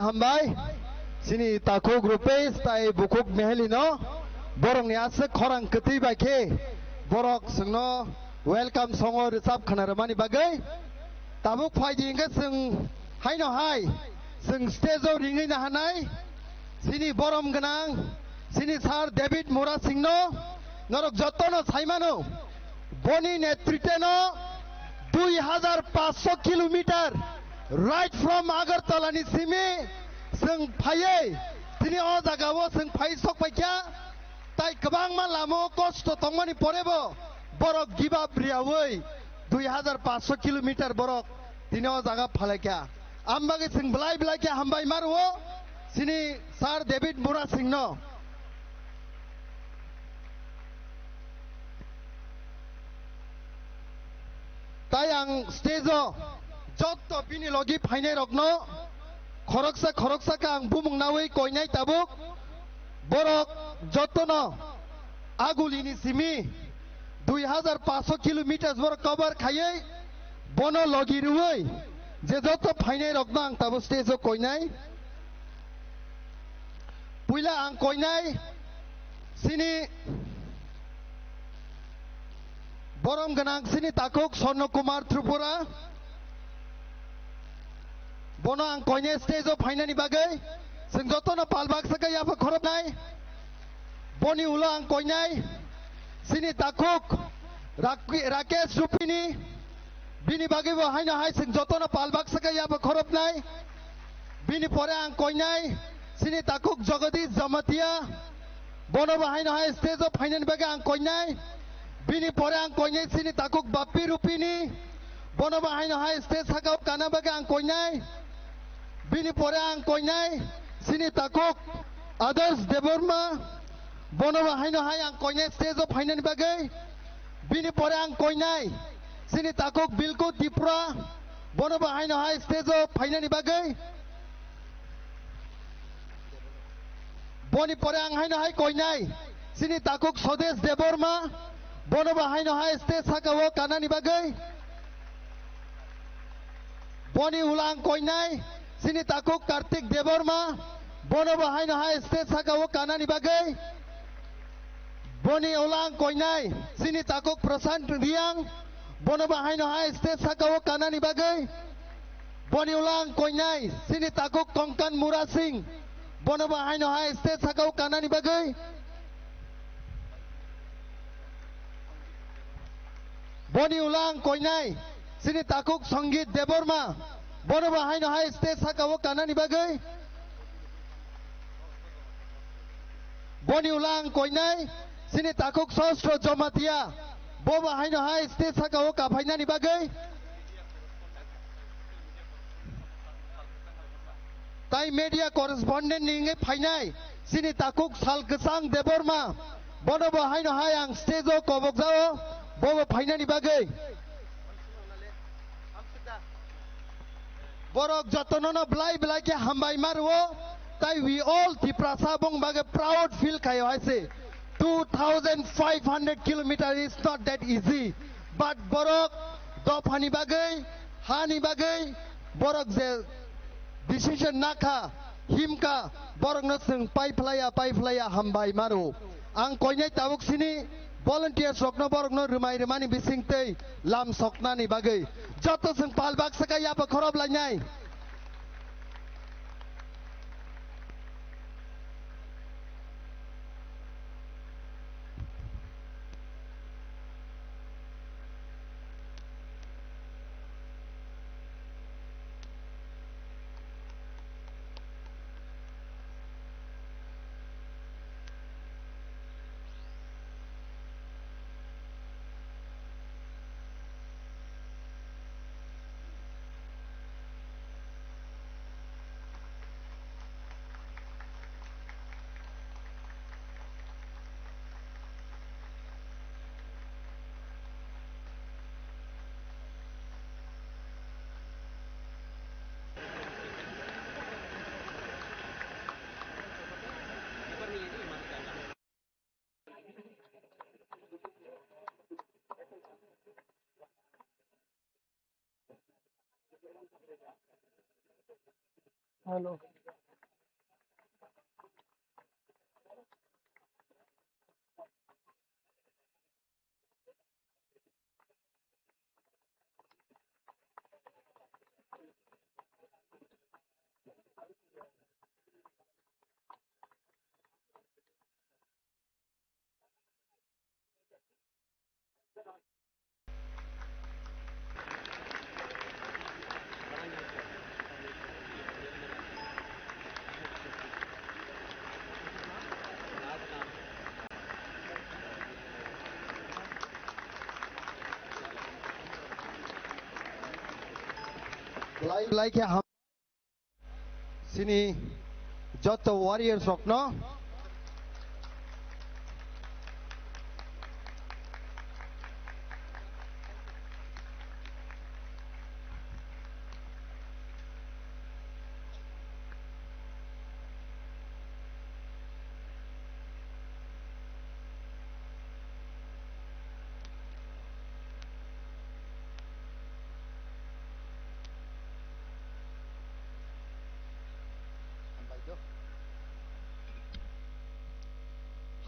Hambai sini tako grupe stai bukuk mehelino borong ni asek korang keti baike borok sengno welcome songo resap khanaramani bagai tabuk phaidi inga seng haino hai seng stage o ringai na hanai sini borom ganang sini sar David Mura Singno norok jotono saimano boni netriteno 2500 kilometer right from Agartala ni simi seng phaye tini o jagao seng phai sok paikya tai kabang ma lamo kosto tongmani porebo borok give up riawei 2500 kilometer borok tini o jaga phalekya ambage seng blai blai kya hambai marwo sini sar David Mura Singno tai ang stage o jotto bini logi phainai rokno khoroksa ka ang bumung nawei koinai tabuk borok jotono agulini simi 2500 kilometers borok cover khayai bono logi ruwei je jotto phainai rokno ang tabuk stage o koinai puila ang koinai sini borom ganang sini takuk Sorno Kumar Tripura bono ang koinai stage o phainani bagai sing jotono palbak saka yapa khorop nai boni ulo ang koinai sini takuk Rakesh Rupini bini bagai bo haina hai sing jotono palbak saka yapa khorop nai bini pore ang koinai sini takuk Jagadish Jamatia bono bo haina hai stage o phainani bagai ang koinai bini pore ang koinai sini takuk Bappi Rupini bono bo haina hai stage sakau kana bagai ang koinai bini pore ang koinai sini takuk Adarsh Deborma bono bo haina hai ang koinai stage o phainani bagai bini pore ang koinai sini takuk Bilku Dipra bono bo haina hai stage o phainani bagai boni pore ang haina hai koinai sini takuk Swadesh Deborma bono bo haina hai stage sakao kanani bagai boni ulang koinai sini takuk Kartik Deborma bono bo haina hai stage sakao kanani bagai boni ulang koinai sini takuk Prashant Riang bono bo haina hai stage sakao kanani bagai boni ulang koinai sini takuk Konkan Mura Singh bono bo haina hai stage sakao kanani bagai boni ulang koinai sini takuk Sangeet Deborma bono bo haina hai stage sakao kanani bagai boni ulang koinai sini takuk Sostro Jomatia bobo haina hai stage sakao ka phainani bagai tai media correspondent ninge phainai sini takuk Salkesang Deborma bono bo haina hai ang stage o kobok jao bobo phainani bagai borok jotono blai blai ke hambai marwo tai we all Tiprasa bong bagai proud feel kayo haise 2500 kilometers is not that easy but borok do phani bagai hani bagai borok je decision nakha himka borok no sing pai playa hambai maru ang koinai tabuk sini volunteers rokno borok no rumani bisingtei lam sokna ni bagai joto sing palbak saka yapa khorob lainai Hello. like ham sini joto warriors rokno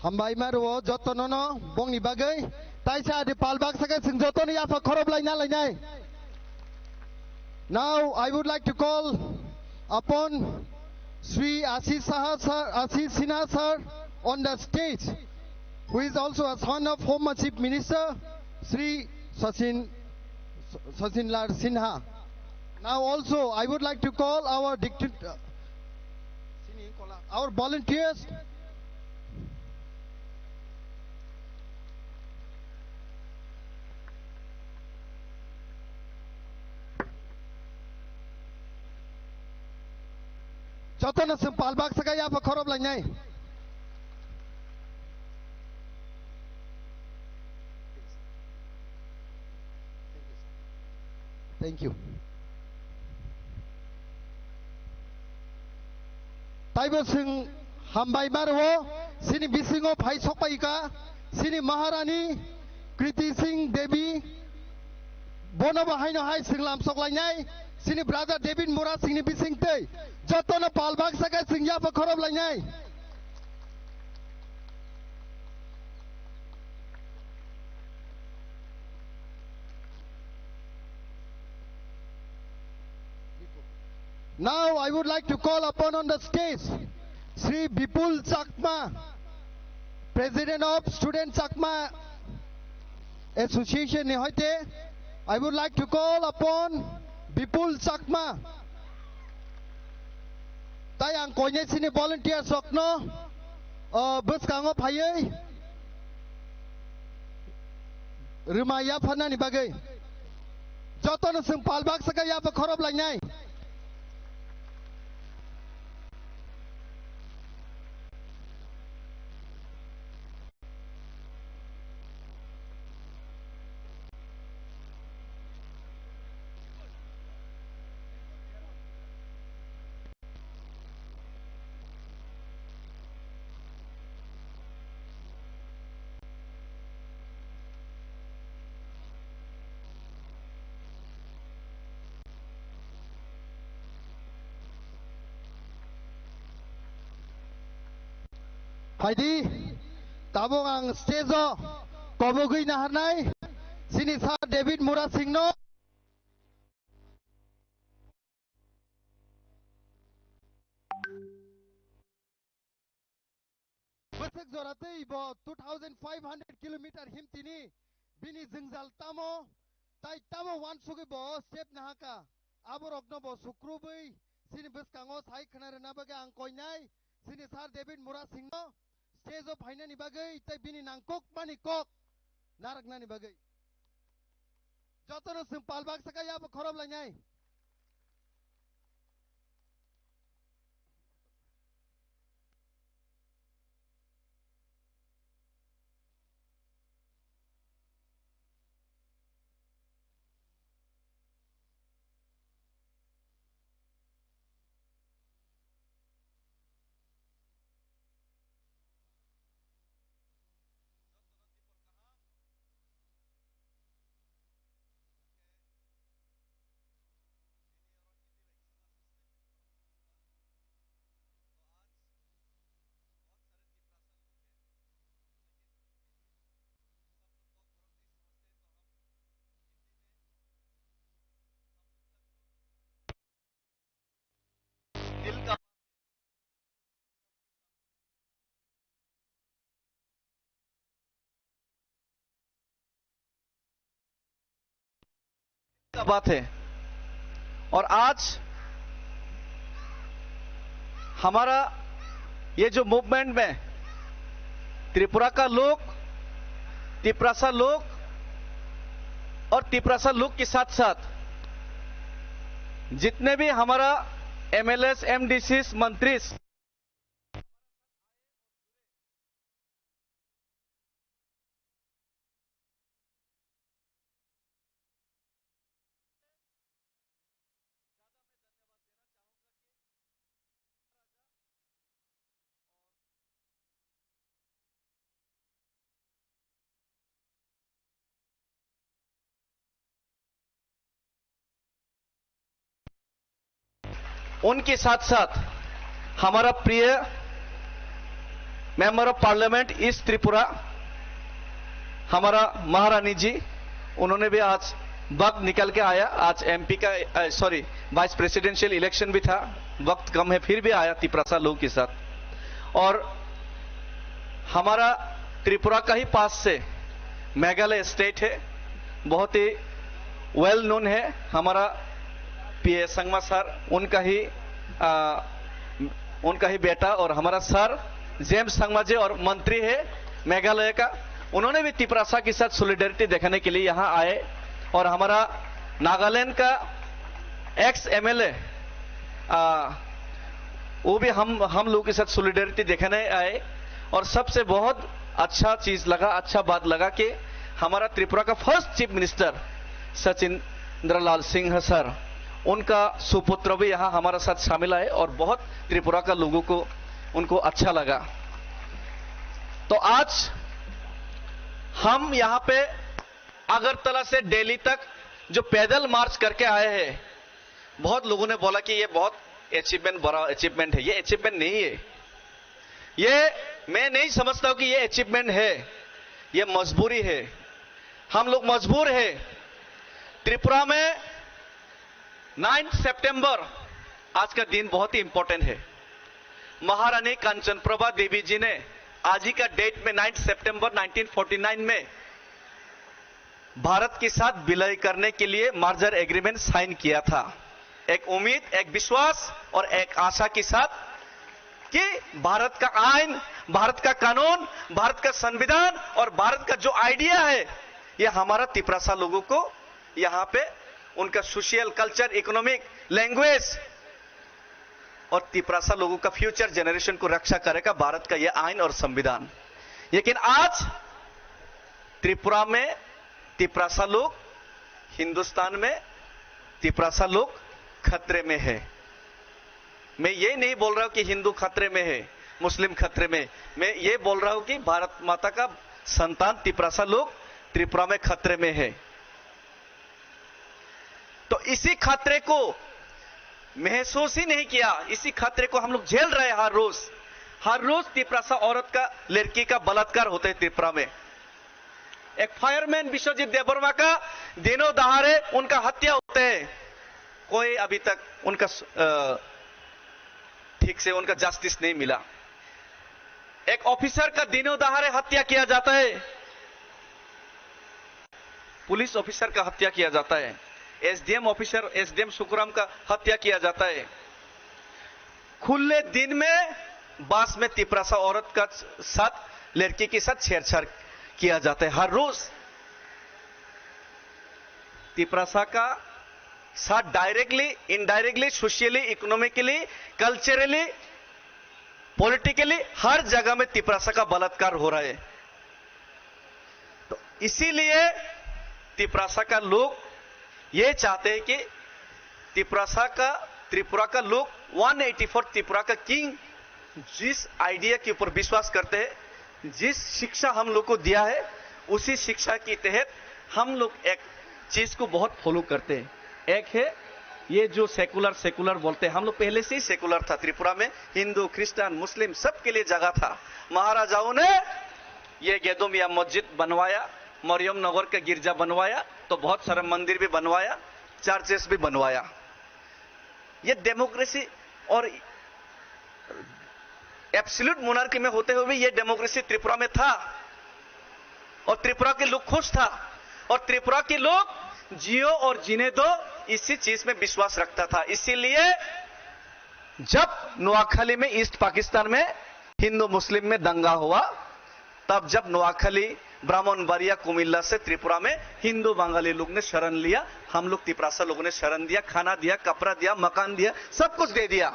hambai maru joto nono bongni bagai taisa di palbak sakai sing joto ni apa khorob lainai. Now I would like to call upon Sri Ashish Sinha sir on the stage, who is also a son of Home Chief Minister Sri Sachin Lal Sinha. Now also I would like to call our volunteers. Joto na sing palbak sakai apa khorob lainai. Thank you. Taibo sing hambai maru sini bisingo phai sokpai ka sini Maharani Kriti Singh Devi bono bahai no hai sing lam sok lainai sini brother David Mura sing ni bising tei joto na palbak sakai sing ya pa khorob lainai. Now I would like to call upon on the stage Sri Bipul Chakma, President of Student Chakma Association Nihoite. I would like to call upon Bipul Chakma. Tai ang konya sini volunteer sokno bus kango phayai rumaya phana ni bagai joto na sing palbak sakai ya pa khorob lainai. Haidi, tabung ang stage kobogui naharnai, sini Sir David Mura Singno. Besek zorate ibo 2,500 kilometer himtini bini zingjal tamo, tai tamo wan sugi bo step nahaka, aborokno bo sukrubai, sini beskango sai khanare nabaga ang koinai, sini Sir David Mura Singno. Stage of Haina ni bagai, tai bini nangkok mani kok, narak na ni bagai. Joto na sing palbak sakai apa khorob lainai. का बात है और आज हमारा ये जो movement में त्रिपुरा का लोग, तिपरासा लोग और तिपरासा लोग के साथ साथ जितने भी हमारा एमएलएस, एमडीसीस, मंत्री उनके साथ साथ हमारा प्रिय member of parliament east Tripura हमारा महारानी जी, उन्होंने भी आज वक्त निकल के आया। आज एमपी का वाइस प्रेसिडेंशियल इलेक्शन भी था, वक्त कम है फिर भी आया तिपरासा लोगों के साथ। और हमारा त्रिपुरा का ही पास से मेघालय स्टेट है, बहुत ही वेल नोन है। हमारा पीए संगमा सर, उनका ही बेटा और हमारा सर जेम्स संगमा जी और मंत्री है मेघालय का, उन्होंने भी तिपरासा के साथ सॉलिडेरिटी दिखाने के लिए यहां आए। और हमारा नागालैंड का एक्स एमएलए वो भी हम लोगों के साथ सॉलिडेरिटी दिखाने आए। और सबसे बहुत अच्छा चीज लगा, अच्छा बात लगा कि हमारा त्रिपुरा का फर्स्ट चीफ मिनिस्टर सचिंद्र लाल सिंह सर, उनका सुपुत्र भी यहां हमारे साथ शामिल आए और बहुत त्रिपुरा का लोगों को उनको अच्छा लगा। तो आज हम यहां पे अगरतला से दिल्ली तक जो पैदल मार्च करके आए हैं, बहुत लोगों ने बोला कि ये बहुत बड़ा अचीवमेंट है। ये अचीवमेंट नहीं है, ये मैं नहीं समझता हूं कि ये अचीवमेंट है, ये मजबूरी है। हम लोग मजबूर है। त्रिपुरा में 9 सितंबर आज का दिन बहुत ही इंपॉर्टेंट है। महारानी कांचनप्रभा देवी जी ने आज ही का डेट में 9 सितंबर 1949 में भारत के साथ विलय करने के लिए मर्जर एग्रीमेंट साइन किया था। एक उम्मीद, एक विश्वास और एक आशा के साथ कि भारत का आईन, भारत का कानून, भारत का संविधान और भारत का जो आइडिया है, यह हमारा तिपरासा लोगों को यहां पे उनका सोशल, कल्चर, इकोनॉमिक, लैंग्वेज और तिपरासा लोगों का फ्यूचर जनरेशन को रक्षा करेगा भारत का यह आईन और संविधान। लेकिन आज त्रिपुरा में तिपरासा लोग, हिंदुस्तान में तिपरासा लोग खतरे में है। मैं ये नहीं बोल रहा हूं कि हिंदू खतरे में है, मुस्लिम खतरे में, मैं ये बोल रहा हूं कि भारत माता का संतान तिपरासा लोग त्रिपुरा में खतरे में है। तो इसी खतरे को महसूस ही नहीं किया, इसी खतरे को हम लोग झेल रहे हैं हर रोज तिपरासा औरत का, लड़की का बलात्कार होता है त्रिपुरा में। एक फायरमैन विश्वजीत देबबर्मा का दिनों दहाड़े उनका हत्या होते है, कोई अभी तक उनका ठीक से उनका जस्टिस नहीं मिला। एक ऑफिसर का दिनों दहाड़े हत्या किया जाता है, पुलिस ऑफिसर का हत्या किया जाता है, एसडीएम ऑफिसर, एसडीएम सुखराम का हत्या किया जाता है। खुले दिन में बास में तिपरासा औरत का साथ, लड़की के साथ छेड़छाड़ किया जाता है हर रोज। तिपरासा का साथ directly, indirectly, socially, economically, culturally, politically हर जगह में तिपरासा का बलात्कार हो रहा है। तो इसीलिए तिपरासा का लोग ये चाहते हैं कि त्रिपुरा का लोग 184 त्रिपुरा का किंग जिस आइडिया के ऊपर विश्वास करते हैं, जिस शिक्षा हम लोग को दिया है, उसी शिक्षा के तहत हम लोग एक चीज को बहुत फॉलो करते हैं। एक है ये जो सेकुलर बोलते हैं, हम लोग पहले से ही सेकुलर था त्रिपुरा में, हिंदू, क्रिश्चियन, मुस्लिम सबके लिए जगह था। महाराजाओं ने ये गेदोमिया मस्जिद बनवाया, मरियम नगर का गिरजा बनवाया, तो बहुत सारे मंदिर भी बनवाया, चर्चेस भी बनवाया। ये डेमोक्रेसी और एब्सोल्यूट मोनार्की में होते हुए ये डेमोक्रेसी त्रिपुरा में था और त्रिपुरा के लोग खुश था और त्रिपुरा के लोग जियो और जीने दो इसी चीज में विश्वास रखता था। इसीलिए जब नोआखाली में ईस्ट पाकिस्तान में हिंदू मुस्लिम में दंगा हुआ, तब जब नोआखाली ब्राह्मणबाड़िया कुमिल्ला से त्रिपुरा में हिंदू बंगाली लोग ने शरण लिया, हम लोग तिपरासा लोगों ने शरण दिया, खाना दिया, कपड़ा दिया, मकान दिया, सब कुछ दे दिया।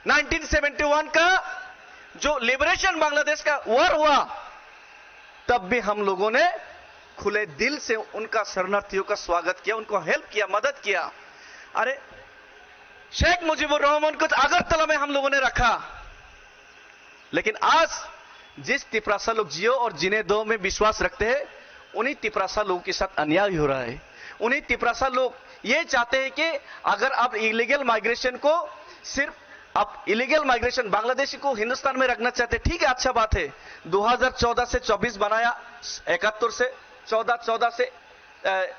1971 का जो लिबरेशन बांग्लादेश का वॉर हुआ, तब भी हम लोगों ने खुले दिल से उनका शरणार्थियों का स्वागत किया, उनको हेल्प किया, मदद किया। अरे शेख मुजीबुर रहमान को अगरतला में हम लोगों ने रखा, लेकिन आज जिस तिपरासा लोग जियो और जिन्हें दो में विश्वास रखते हैं, उन्हीं तिपरासा लोगों के साथ अन्याय हो रहा है। उन्हीं तिपरासा लोग ये चाहते हैं कि अगर आप इलीगल माइग्रेशन को सिर्फ आप इलीगल माइग्रेशन बांग्लादेशी को हिंदुस्तान में रखना चाहते, ठीक है, अच्छा बात है। 2014 से 24 बनाया, 71 से 14 से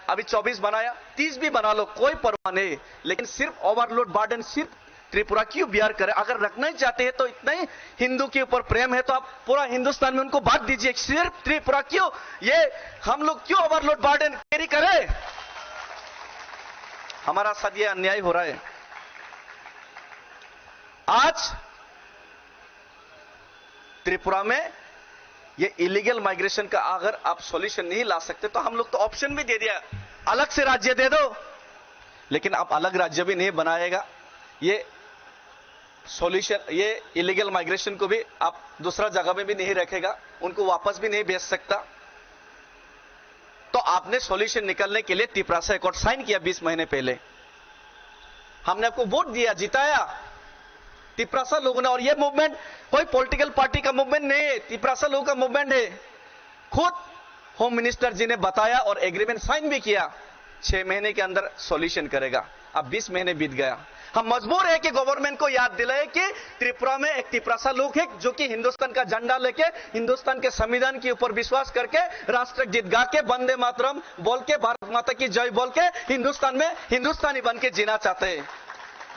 अभी 24 बनाया, 30 भी बना लो, कोई परवाह नहीं, लेकिन सिर्फ ओवरलोड बर्डन सिर्फ त्रिपुरा क्यों बियर करे? अगर रखना ही चाहते हैं तो इतना ही हिंदू के ऊपर प्रेम है तो आप पूरा हिंदुस्तान में उनको बांट दीजिए, सिर्फ त्रिपुरा क्यों, ये हम लोग क्यों ओवरलोड बर्डन कैरी करें? हमारा साथ ये अन्याय हो रहा है। आज त्रिपुरा में ये इलीगल माइग्रेशन का अगर आप सॉल्यूशन नहीं ला सकते तो हम लोग तो ऑप्शन भी दे दिया, अलग से राज्य दे दो, लेकिन आप अलग राज्य भी नहीं बनाएगा। ये सॉल्यूशन, ये इलीगल माइग्रेशन को भी आप दूसरा जगह में भी नहीं रखेगा, उनको वापस भी नहीं भेज सकता। तो आपने सॉल्यूशन निकालने के लिए तिपरासा एकॉर्ड साइन किया 20 महीने पहले, हमने आपको वोट दिया, जिताया तिपरासा लोगों ने। और ये मूवमेंट कोई पॉलिटिकल पार्टी का मूवमेंट नहीं है, तिपरासा लोगों का मूवमेंट है। खुद होम मिनिस्टर जी ने बताया और एग्रीमेंट साइन भी किया, 6 महीने के अंदर सॉल्यूशन करेगा। अब 20 महीने बीत गया, हम मजबूर है कि गवर्नमेंट को याद दिलाए कि त्रिपुरा में एक तिपरासा लोग है जो कि हिंदुस्तान का झंडा लेके, हिंदुस्तान के संविधान के ऊपर विश्वास करके, राष्ट्रगीत गा के, वंदे मातरम बोल के, भारत माता की जय बोल के हिंदुस्तान में हिंदुस्तानी बन के जीना चाहते हैं।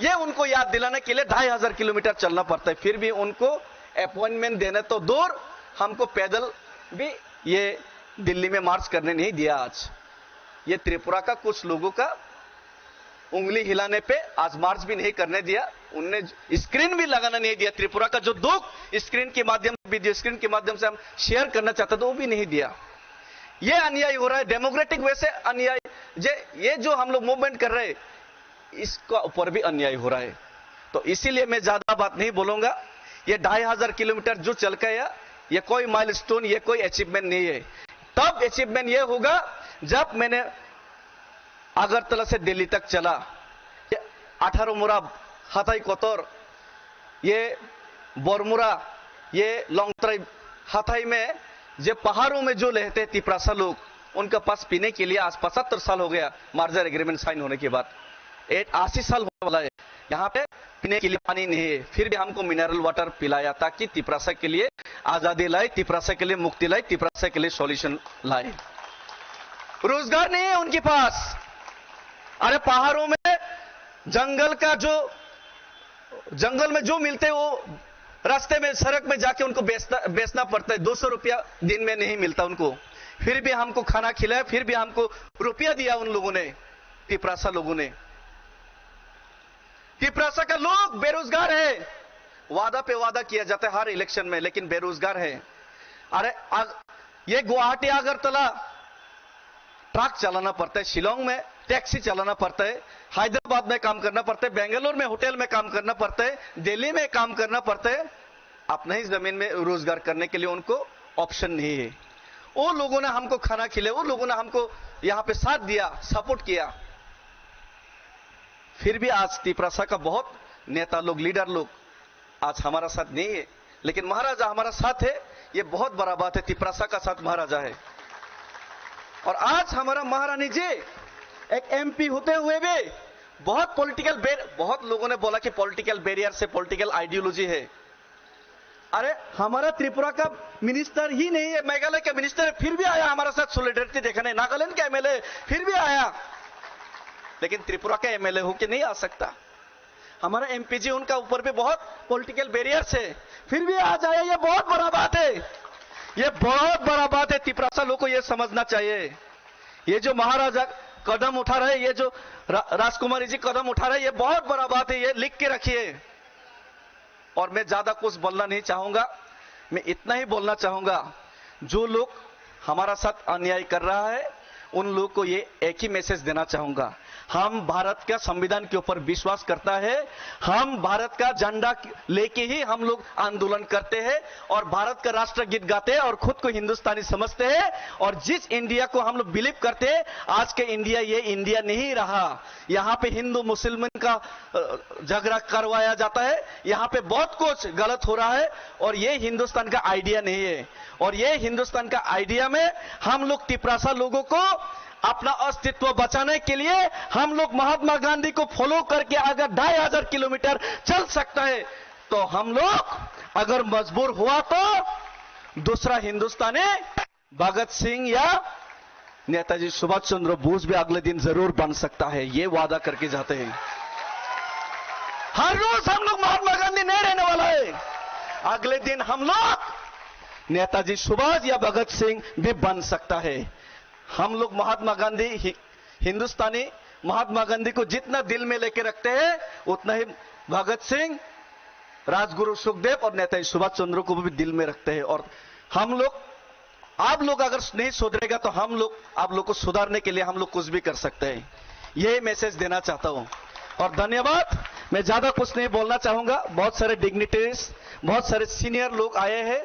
ये उनको याद दिलाने के लिए 2500 किलोमीटर चलना पड़ता है, फिर भी उनको अपॉइंटमेंट देने तो दूर, हमको पैदल भी ये दिल्ली में मार्च करने नहीं दिया। आज ये त्रिपुरा का कुछ लोगों का उंगली हिलाने पे आज मार्च भी नहीं करने दिया, उनने स्क्रीन भी लगाना नहीं दिया। त्रिपुरा का जो दुख स्क्रीन के माध्यम से, वीडियो स्क्रीन के माध्यम से हम शेयर करना चाहते थे, वो भी नहीं दिया। ये अन्याय हो रहा है, डेमोक्रेटिक वे से अन्याय। ये जो हम लोग मूवमेंट कर रहे हैं, इसका ऊपर भी अन्याय हो रहा है। तो इसीलिए मैं ज्यादा बात नहीं बोलूंगा। ये 2500 किलोमीटर जो चल गया, ये कोई माइलस्टोन, ये कोई अचीवमेंट नहीं है। तब अचीवमेंट ये होगा जब मैंने अगरतला से दिल्ली तक चला, ये 18 मुरा, हाथाई कोतोर, ये बोरमुरा, ये लोंगत्राई, हाथाई में जो पहाड़ों में जो रहते तिपरासा लोग, उनके पास पीने के लिए आज 75 साल हो गया मार्जर एग्रीमेंट साइन होने के बाद, 80 साल होने वाला है। यहाँ पे पीने के लिए पानी नहीं है, फिर भी हमको मिनरल वाटर पिलाया ताकि तिपरासा के लिए आजादी लाए, तिपरासा के लिए मुक्ति लाए, तिपरासा के लिए सॉल्यूशन लाए। रोजगार नहीं है उनके पास। अरे पहाड़ों में जंगल का जो, जंगल में जो मिलते वो रास्ते में, सड़क में जाके उनको बेचना पड़ता है। 200 रुपया दिन में नहीं मिलता उनको, फिर भी हमको खाना खिलाया, फिर भी हमको रुपया दिया उन लोगों ने, तिपरासा लोगों ने। तिपरासा का लोग बेरोजगार है, वादा पे वादा किया जाता है हर इलेक्शन में, लेकिन बेरोजगार है। अरे ये गुवाहाटी अगरतला ट्रक चलाना पड़ता है, शिलोंग में टैक्सी चलाना पड़ता है, हैदराबाद में काम करना पड़ता है, बेंगलोर में होटल में काम करना पड़ता है, दिल्ली में काम करना पड़ता है। अपने ही जमीन में रोजगार करने के लिए उनको ऑप्शन नहीं है। वो लोगों ने हमको खाना खिलाया, वो लोगों ने हमको यहां पे साथ दिया, सपोर्ट किया, फिर भी आज तिपरासा का बहुत नेता लोग, लीडर लोग आज हमारा साथ नहीं है, लेकिन महाराजा हमारा साथ है। ये बहुत बड़ा बात है, तिपरासा का साथ महाराजा है। और आज हमारा महारानी जी एक एमपी होते हुए भी बहुत बहुत लोगों ने बोला कि पॉलिटिकल बैरियर से पॉलिटिकल आइडियोलॉजी है। अरे हमारा त्रिपुरा का मिनिस्टर ही नहीं है, मेघालय का मिनिस्टर है, फिर भी आया हमारा साथ सॉलिडेरिटी दिखाने, नागालैंड का एमएलए फिर भी आया, लेकिन त्रिपुरा का एमएलए होके नहीं आ सकता। हमारा एमपीजी, उनका ऊपर भी बहुत पॉलिटिकल बैरियर्स है, फिर भी आ जाए, ये बहुत बड़ा बात है, ये बहुत बड़ा बात है। तिपरासा लोगों को ये समझना चाहिए। ये जो महाराजा कदम उठा रहे, ये जो राजकुमारी जी कदम उठा रहे, ये बहुत बड़ा बात है, ये लिख के रखिए। और मैं ज्यादा कुछ बोलना नहीं चाहूंगा, मैं इतना ही बोलना चाहूंगा, जो लोग हमारा साथ अन्याय कर रहा है, उन लोगों को ये एक ही मैसेज देना चाहूंगा। हम भारत का संविधान के ऊपर विश्वास करता है, हम भारत का झंडा लेके ही हम लोग आंदोलन करते हैं और भारत का राष्ट्रगीत गाते हैं और खुद को हिंदुस्तानी समझते हैं। और जिस इंडिया को हम लोग बिलीव करते हैं, आज के इंडिया ये इंडिया नहीं रहा। यहां पे हिंदू मुसलमान का झगड़ा करवाया जाता है, यहां पे बहुत कुछ गलत हो रहा है और ये हिंदुस्तान का आइडिया नहीं है। और ये हिंदुस्तान का आइडिया में हम लोग तिपरासा लोगों को अपना अस्तित्व बचाने के लिए हम लोग महात्मा गांधी को फॉलो करके अगर 2500 किलोमीटर चल सकता है, तो हम लोग अगर मजबूर हुआ तो दूसरा हिंदुस्तानी भगत सिंह या नेताजी सुभाष चंद्र बोस भी अगले दिन जरूर बन सकता है, ये वादा करके जाते हैं। हर रोज हम लोग महात्मा गांधी नहीं रहने वाला है, अगले दिन हम लोग नेताजी सुभाष या भगत सिंह भी बन सकता है। हम लोग महात्मा गांधी हिंदुस्तानी महात्मा गांधी को जितना दिल में लेके रखते हैं, उतना ही भगत सिंह, राजगुरु सुखदेव और नेताजी सुभाष चंद्र को भी दिल में रखते हैं। और हम लोग, आप लोग अगर नहीं सुधरेगा तो हम लोग आप लोग को सुधारने के लिए हम लोग कुछ भी कर सकते हैं, यही मैसेज देना चाहता हूं। और धन्यवाद। मैं ज्यादा कुछ नहीं बोलना चाहूंगा। बहुत सारे डिग्निटरीज, बहुत सारे सीनियर लोग आए हैं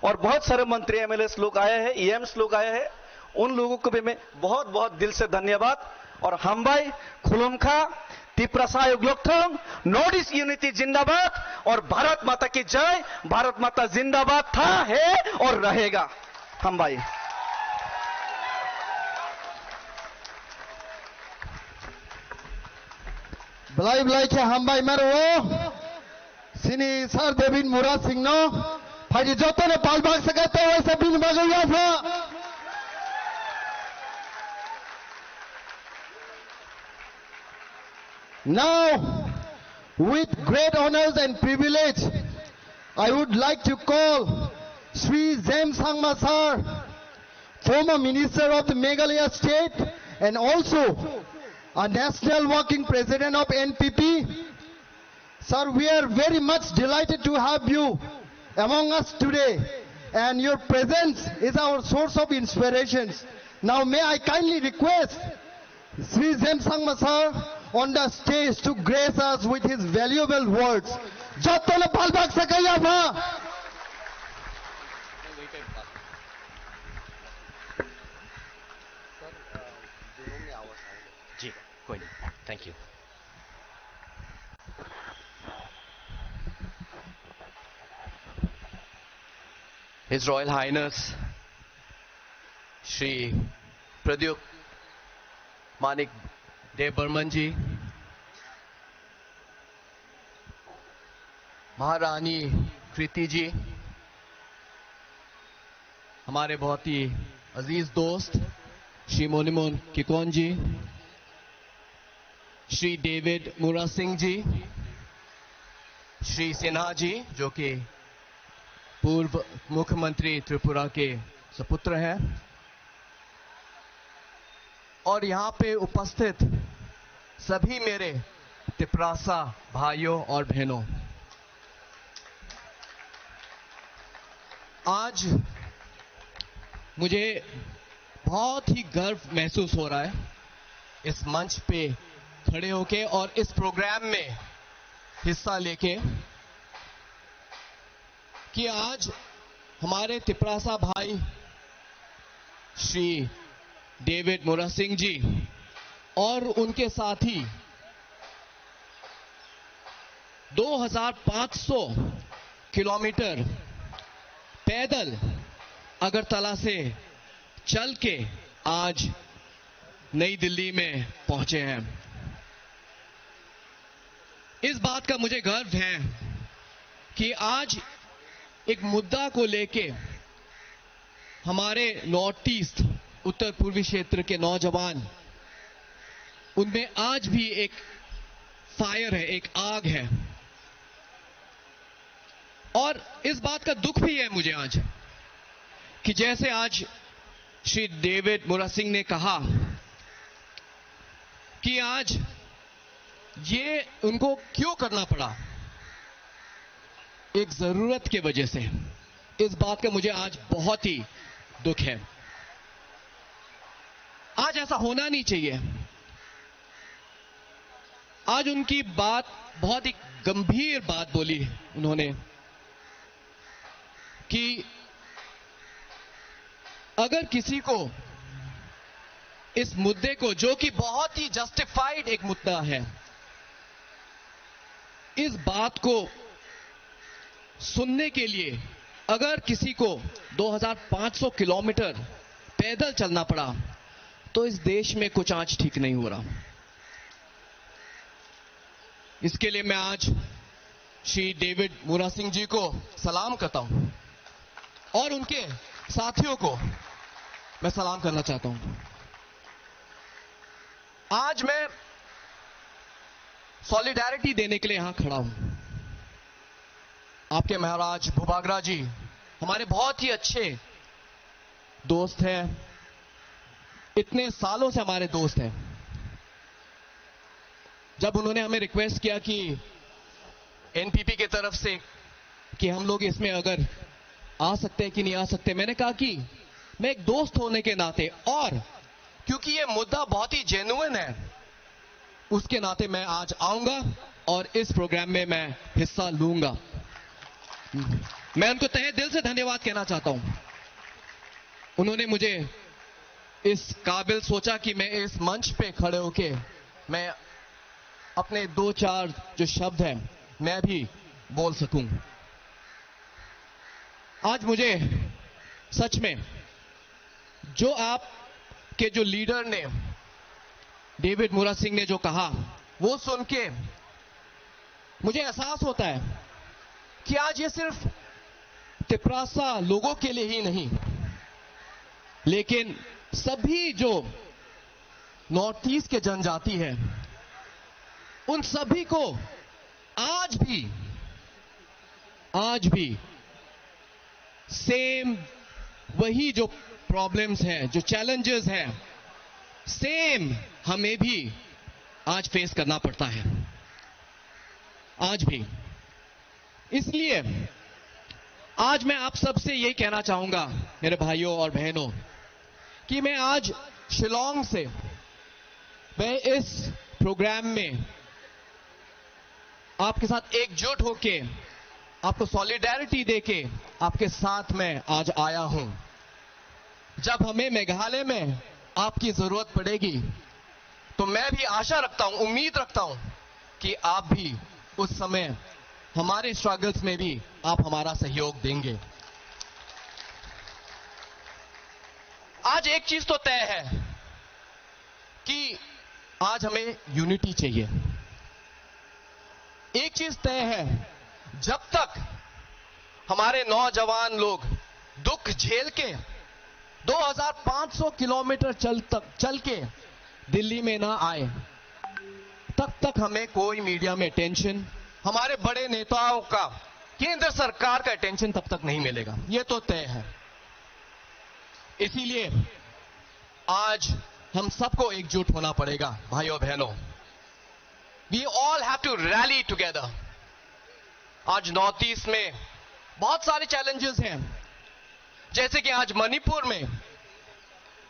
और बहुत सारे मंत्री एमएलए लोग आए हैं, ईएम्स लोग आए हैं, उन लोगों को भी मैं बहुत बहुत दिल से धन्यवाद। और हमबाई खुलुमखा तिपरासा युगलोकथोंग, नॉर्थ ईस्ट यूनिटी जिंदाबाद और भारत माता की जय। भारत माता जिंदाबाद था, है और रहेगा। हमबाई Belai belai ke hambai maro sini sar David Mura Singh no phaji joto ne palbag sakate waisa bin bagaya tha. Now, with great honors and privilege, I would like to call Sri Zem Sangma Sir, former Minister of the Meghalaya State and also a National Working President of NPP. Sir, we are very much delighted to have you among us today, and your presence is our source of inspirations. Now, may I kindly request Sri Zem Sangma Sir on the stage to grace us with his valuable words. Jatole palbak sakaya bha. जी कोई नहीं, thank you. His Royal Highness Shri Pradyuk Manik Dev Burman जी, महारानी कृति जी, हमारे बहुत ही अजीज दोस्त श्री मोनिमोन किकोन जी, Shri David मुरा सिंह जी, श्री सिन्हा जी जो कि पूर्व मुख्यमंत्री त्रिपुरा के सपुत्र हैं, और यहाँ पे उपस्थित सभी मेरे तिपरासा भाइयों और बहनों, आज मुझे बहुत ही गर्व महसूस हो रहा है इस मंच पे खड़े होके और इस प्रोग्राम में हिस्सा लेके कि आज हमारे तिपरासा भाई श्री डेविड मुरा सिंह जी और उनके साथी 2500 किलोमीटर पैदल अगरतला से चल के आज नई दिल्ली में पहुंचे हैं। इस बात का मुझे गर्व है कि आज एक मुद्दा को लेके हमारे नॉर्थ ईस्ट उत्तर पूर्वी क्षेत्र के नौजवान, उनमें आज भी एक फायर है, एक आग है। और इस बात का दुख भी है मुझे आज कि जैसे आज श्री डेविड मुरा सिंह ने कहा कि आज ये उनको क्यों करना पड़ा, एक जरूरत के वजह से। इस बात का मुझे आज बहुत ही दुख है। ऐसा होना नहीं चाहिए। आज उनकी बात, बहुत ही गंभीर बात बोली उन्होंने कि अगर किसी को इस मुद्दे को, जो कि बहुत ही जस्टिफाइड एक मुद्दा है, इस बात को सुनने के लिए अगर किसी को 2500 किलोमीटर पैदल चलना पड़ा तो इस देश में कुछ आज ठीक नहीं हो रहा। इसके लिए मैं आज श्री डेविड मूरा सिंह जी को सलाम करता हूं और उनके साथियों को मैं सलाम करना चाहता हूं। आज मैं सॉलिडेरिटी देने के लिए यहां खड़ा हूं। आपके महाराज भुबागरा जी हमारे बहुत ही अच्छे दोस्त हैं, इतने सालों से हमारे दोस्त हैं। जब उन्होंने हमें रिक्वेस्ट किया कि एनपीपी की तरफ से कि हम लोग इसमें अगर आ सकते हैं कि नहीं आ सकते, मैंने कहा कि मैं एक दोस्त होने के नाते और क्योंकि ये मुद्दा बहुत ही जेन्युइन है, उसके नाते मैं आज आऊंगा और इस प्रोग्राम में मैं हिस्सा लूंगा। मैं उनको तहे दिल से धन्यवाद कहना चाहता हूं। उन्होंने मुझे इस काबिल सोचा कि मैं इस मंच पे खड़े होके मैं अपने 2-4 जो शब्द हैं मैं भी बोल सकूं। आज मुझे सच में जो आपके जो लीडर ने, डेविड मूरा सिंह ने जो कहा, वो सुन के मुझे एहसास होता है कि आज ये सिर्फ तिपरासा लोगों के लिए ही नहीं, लेकिन सभी जो नॉर्थ ईस्ट के जनजाति है उन सभी को आज भी सेम वही जो प्रॉब्लम्स हैं, जो चैलेंजेस हैं, सेम हमें भी आज फेस करना पड़ता है, आज भी। इसलिए आज मैं आप सबसे यही कहना चाहूंगा मेरे भाइयों और बहनों कि मैं आज शिलोंग से मैं इस प्रोग्राम में आपके साथ एकजुट होके, आपको सॉलिडेरिटी देके आपके साथ में आज आया हूं। जब हमें मेघालय में आपकी जरूरत पड़ेगी तो मैं भी आशा रखता हूं, उम्मीद रखता हूं कि आप भी उस समय हमारे स्ट्रगल्स में भी आप हमारा सहयोग देंगे। आज एक चीज तो तय है कि आज हमें यूनिटी चाहिए। एक चीज तय है, जब तक हमारे नौजवान लोग दुख झेल के 2500 किलोमीटर चल के दिल्ली में ना आए, तब तक हमें कोई मीडिया में अटेंशन, हमारे बड़े नेताओं का, केंद्र सरकार का अटेंशन तब तक नहीं मिलेगा। यह तो तय है। इसीलिए आज हम सबको एकजुट होना पड़ेगा भाइयों बहनों। We all have to rally together. आज नॉर्थ ईस्ट में बहुत सारे चैलेंजेस हैं, जैसे कि आज मणिपुर में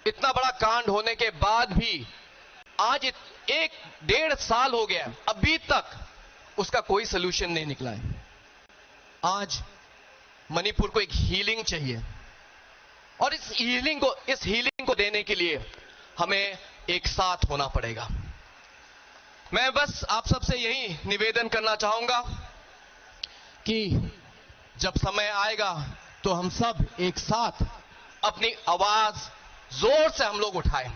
इतना बड़ा कांड होने के बाद भी आज 1-1.5 साल हो गया, अभी तक उसका कोई सलूशन नहीं निकला है। आज मणिपुर को एक हीलिंग चाहिए और इस हीलिंग को देने के लिए हमें एक साथ होना पड़ेगा। मैं बस आप सबसे यही निवेदन करना चाहूंगा कि जब समय आएगा तो हम सब एक साथ अपनी आवाज जोर से हम लोग उठाएं।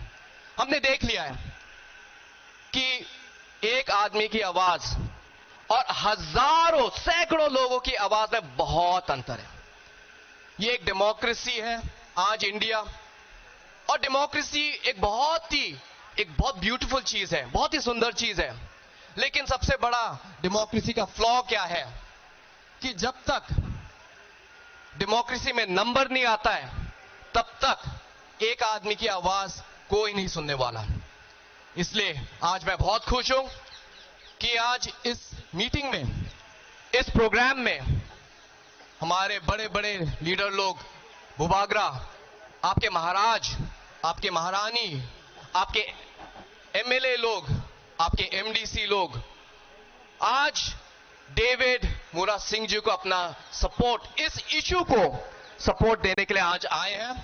हमने देख लिया है कि एक आदमी की आवाज और हजारों सैकड़ों लोगों की आवाज में बहुत अंतर है। ये एक डेमोक्रेसी है आज इंडिया, और डेमोक्रेसी एक बहुत ब्यूटीफुल चीज है, बहुत ही सुंदर चीज है। लेकिन सबसे बड़ा डेमोक्रेसी का फ्लॉ क्या है कि जब तक डेमोक्रेसी में नंबर नहीं आता है तब तक एक आदमी की आवाज कोई नहीं सुनने वाला। इसलिए आज मैं बहुत खुश हूं कि आज इस मीटिंग में, इस प्रोग्राम में हमारे बड़े बड़े लीडर लोग, भुबागरा, आपके महाराज, आपके महारानी, आपके एमएलए लोग, आपके एमडीसी लोग आज डेविड मूरा सिंह जी को अपना सपोर्ट, इस इशू को सपोर्ट देने के लिए आज आए हैं।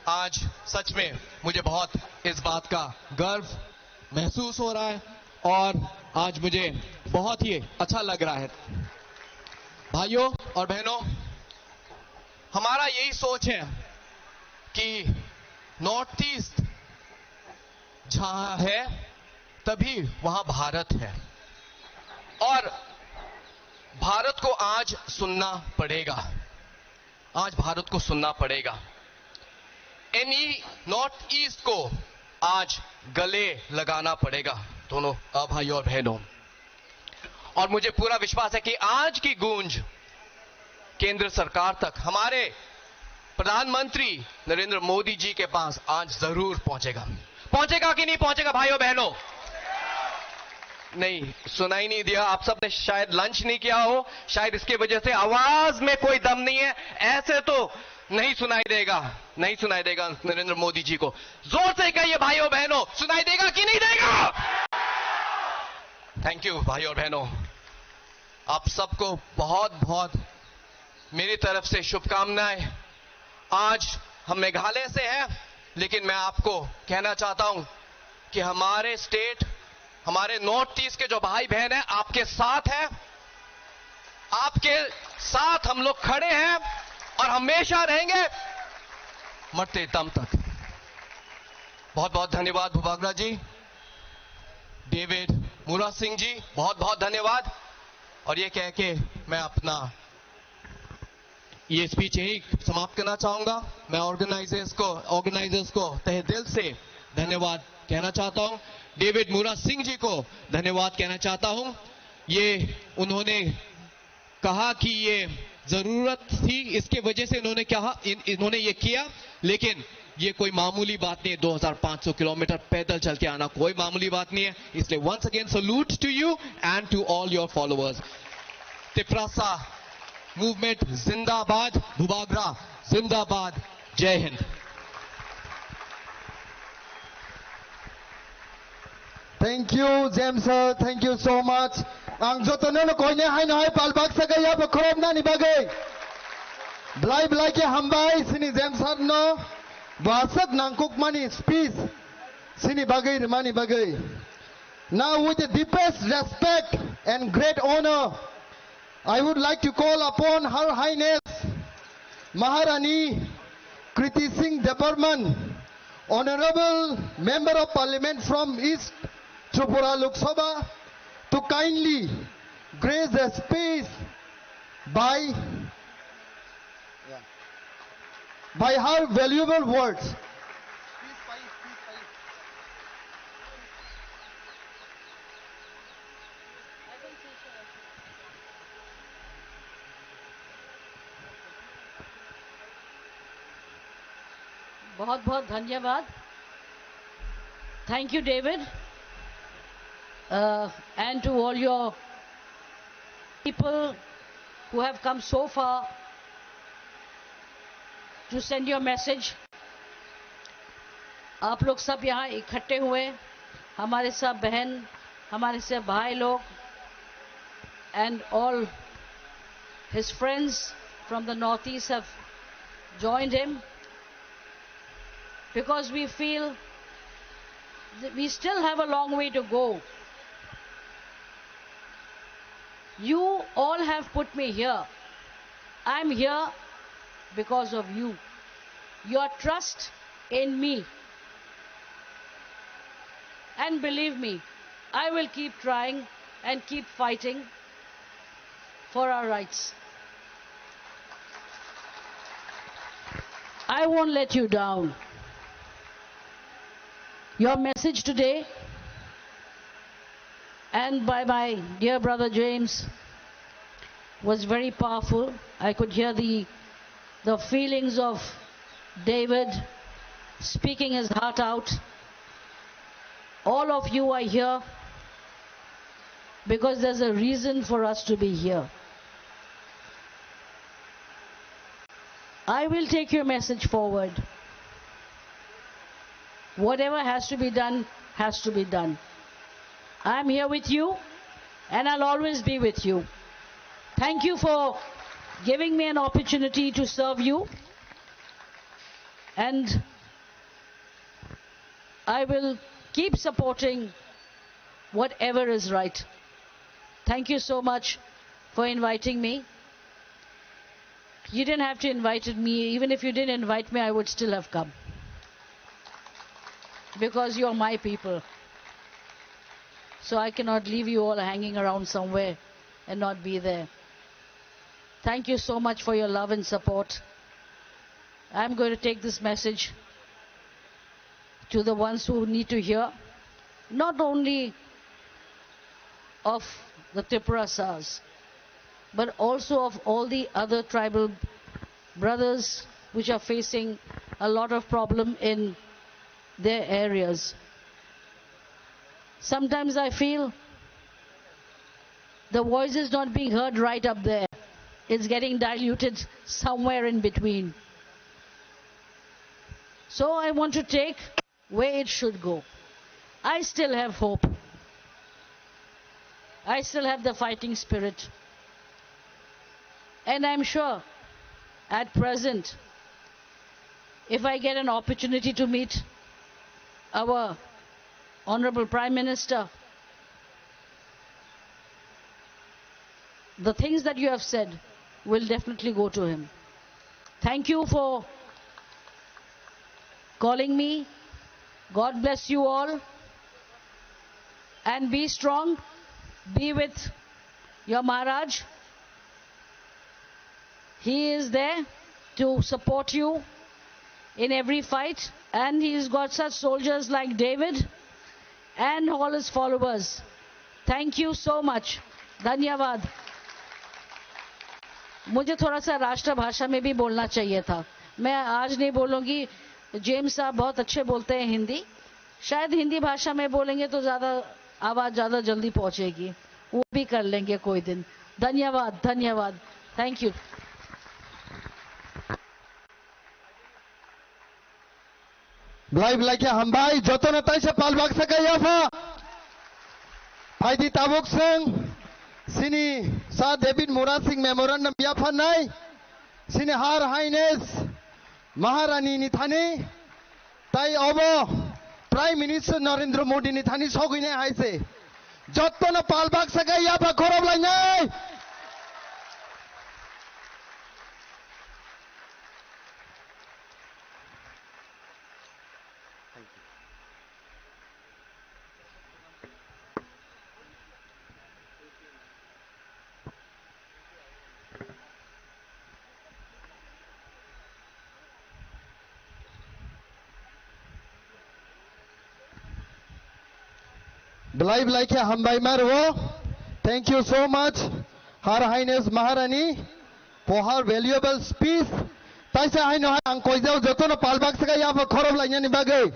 आज सच में मुझे बहुत इस बात का गर्व महसूस हो रहा है और आज मुझे बहुत ही अच्छा लग रहा है। भाइयों और बहनों, हमारा यही सोच है कि नॉर्थ ईस्ट जहां है तभी वहां भारत है और भारत को आज सुनना पड़ेगा, आज भारत को सुनना पड़ेगा। एनी नॉर्थ ईस्ट को आज गले लगाना पड़ेगा, दोनों भाइयों और बहनों। और मुझे पूरा विश्वास है कि आज की गूंज केंद्र सरकार तक, हमारे प्रधानमंत्री नरेंद्र मोदी जी के पास आज जरूर पहुंचेगा। पहुंचेगा कि नहीं पहुंचेगा भाइयों बहनों? नहीं, सुनाई नहीं दिया। आप सबने शायद लंच नहीं किया हो, शायद इसके वजह से आवाज में कोई दम नहीं है। ऐसे तो नहीं सुनाई देगा, नहीं सुनाई देगा नरेंद्र मोदी जी को। जोर से कहिए भाइयों बहनों, सुनाई देगा कि नहीं देगा? थैंक यू भाइयों और बहनों, आप सबको बहुत बहुत मेरी तरफ से शुभकामनाएं। आज हम मेघालय से हैं, लेकिन मैं आपको कहना चाहता हूं कि हमारे स्टेट, हमारे नॉर्थ ईस्ट के जो भाई बहन हैं आपके साथ हैं, आपके साथ हम लोग खड़े हैं और हमेशा रहेंगे मरते दम तक। बहुत बहुत धन्यवाद भूभागरा जी, डेविड मूरा सिंह जी, बहुत बहुत धन्यवाद। और ये कह के मैं अपना ये स्पीच यही समाप्त करना चाहूंगा। मैं ऑर्गेनाइजर्स को तहे दिल से धन्यवाद कहना चाहता हूं। डेविड मूरा सिंह जी को धन्यवाद कहना चाहता हूं। ये उन्होंने कहा कि ये जरूरत थी, इसके वजह से इन्होंने कहा, इन्होंने ये किया, लेकिन ये कोई मामूली बात नहीं है। 2500 किलोमीटर पैदल चल के आना कोई मामूली बात नहीं है। इसलिए once again salute to you and to all your followers. Tiprasa movement जिंदाबाद, भूभागरा जिंदाबाद, जय Hind. Thank you, James sir. Thank you so much. Ang jotono no koine hai no hai palbak sa gaya bakhob na ni bagay. Blai ke hambai sini James sir no wasak nangkuk mani speech sini bagay mani bagay. Now with the deepest respect and great honor, I would like to call upon Her Highness Maharani Kriti Singh Deparman, Honorable Member of Parliament from East Tripura Lok Sabha, to kindly grace the space by her valuable words. बहुत बहुत धन्यवाद. Thank you, David, and to all your people who have come so far to send your message. आप लोग सब यहाँ इकट्ठे हुए, हमारे सब बहन, हमारे सब भाई लोग, and all his friends from the Northeast have joined him, because we feel that we still have a long way to go. You all have put me here. I'm here because of you. Your trust in me. And believe me, I will keep trying and keep fighting for our rights. I won't let you down. Your message today, and by my dear brother James, was very powerful. I could hear the feelings of David speaking his heart out. All of you are here because there's a reason for us to be here. I will take your message forward. Whatever has to be done, has to be done. I'm here with you, and I'll always be with you. Thank you for giving me an opportunity to serve you. And I will keep supporting whatever is right. Thank you so much for inviting me. You didn't have to invite me. Even if you didn't invite me, I would still have come. Because you're my people. So I cannot leave you all hanging around somewhere and not be there. Thank you so much for your love and support. I'm going to take this message to the ones who need to hear, not only of the Tripura Sars, but also of all the other tribal brothers which are facing a lot of problem in their areas. Sometimes I feel the voice is not being heard right up there. It's getting diluted somewhere in between. So I want to take where it should go. I still have hope. I still have the fighting spirit. And I'm sure at present, if I get an opportunity to meet our Honorable Prime Minister, the things that you have said will definitely go to him. Thank you for calling me. God bless you all. And be strong. Be with your Maharaj. He is there to support you in every fight. And he's got such soldiers like David and all his followers. Thank you so much. धन्यवाद. मुझे थोड़ा सा राष्ट्र भाषा में भी बोलना चाहिए था. मैं आज नहीं बोलूंगी. जेम्स साहब बहुत अच्छे बोलते हैं हिंदी. शायद हिंदी भाषा में बोलेंगे तो ज्यादा आवाज ज्यादा जल्दी पहुंचेगी. वो भी कर लेंगे कोई दिन. धन्यवाद. धन्यवाद. Thank you. Blai blai ke hambai joto na tai se palbak sa kaya fa. Faidi tabuk seng sini sa David Murad Singh memorandum ya fa nai. Sini Her Highness Maharani ni thani tai obo Prime Minister Narendra Modi ni thani sogine haise. Joto na palbak sa kaya fa khorob lai nai. Blai blai ke hambai marwo. Thank you so much, Her Highness Maharani, for her valuable speech. Taisa hai no ang koizau joto na palbak sa kaya fa khorob lai ni bagai.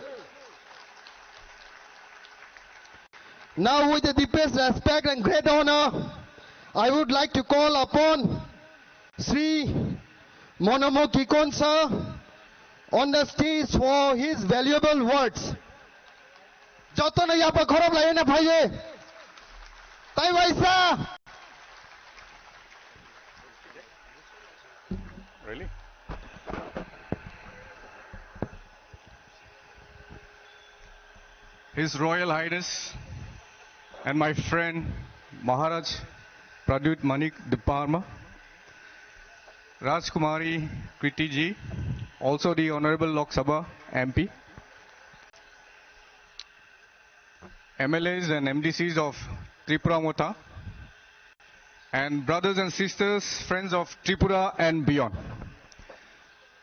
Now with the deepest respect and great honor, I would like to call upon Sri Monomo Kikon sir on the stage for his valuable words. Joto na ya pa khorob lai na bhaiye. Tai vaisa. Really? His Royal Highness and my friend Maharaj Pradyut Manik Diparma, Rajkumari Kriti ji, also the Honorable Lok Sabha MP, MLAs and MDCs of Tripura Mota, and brothers and sisters, friends of Tripura and beyond.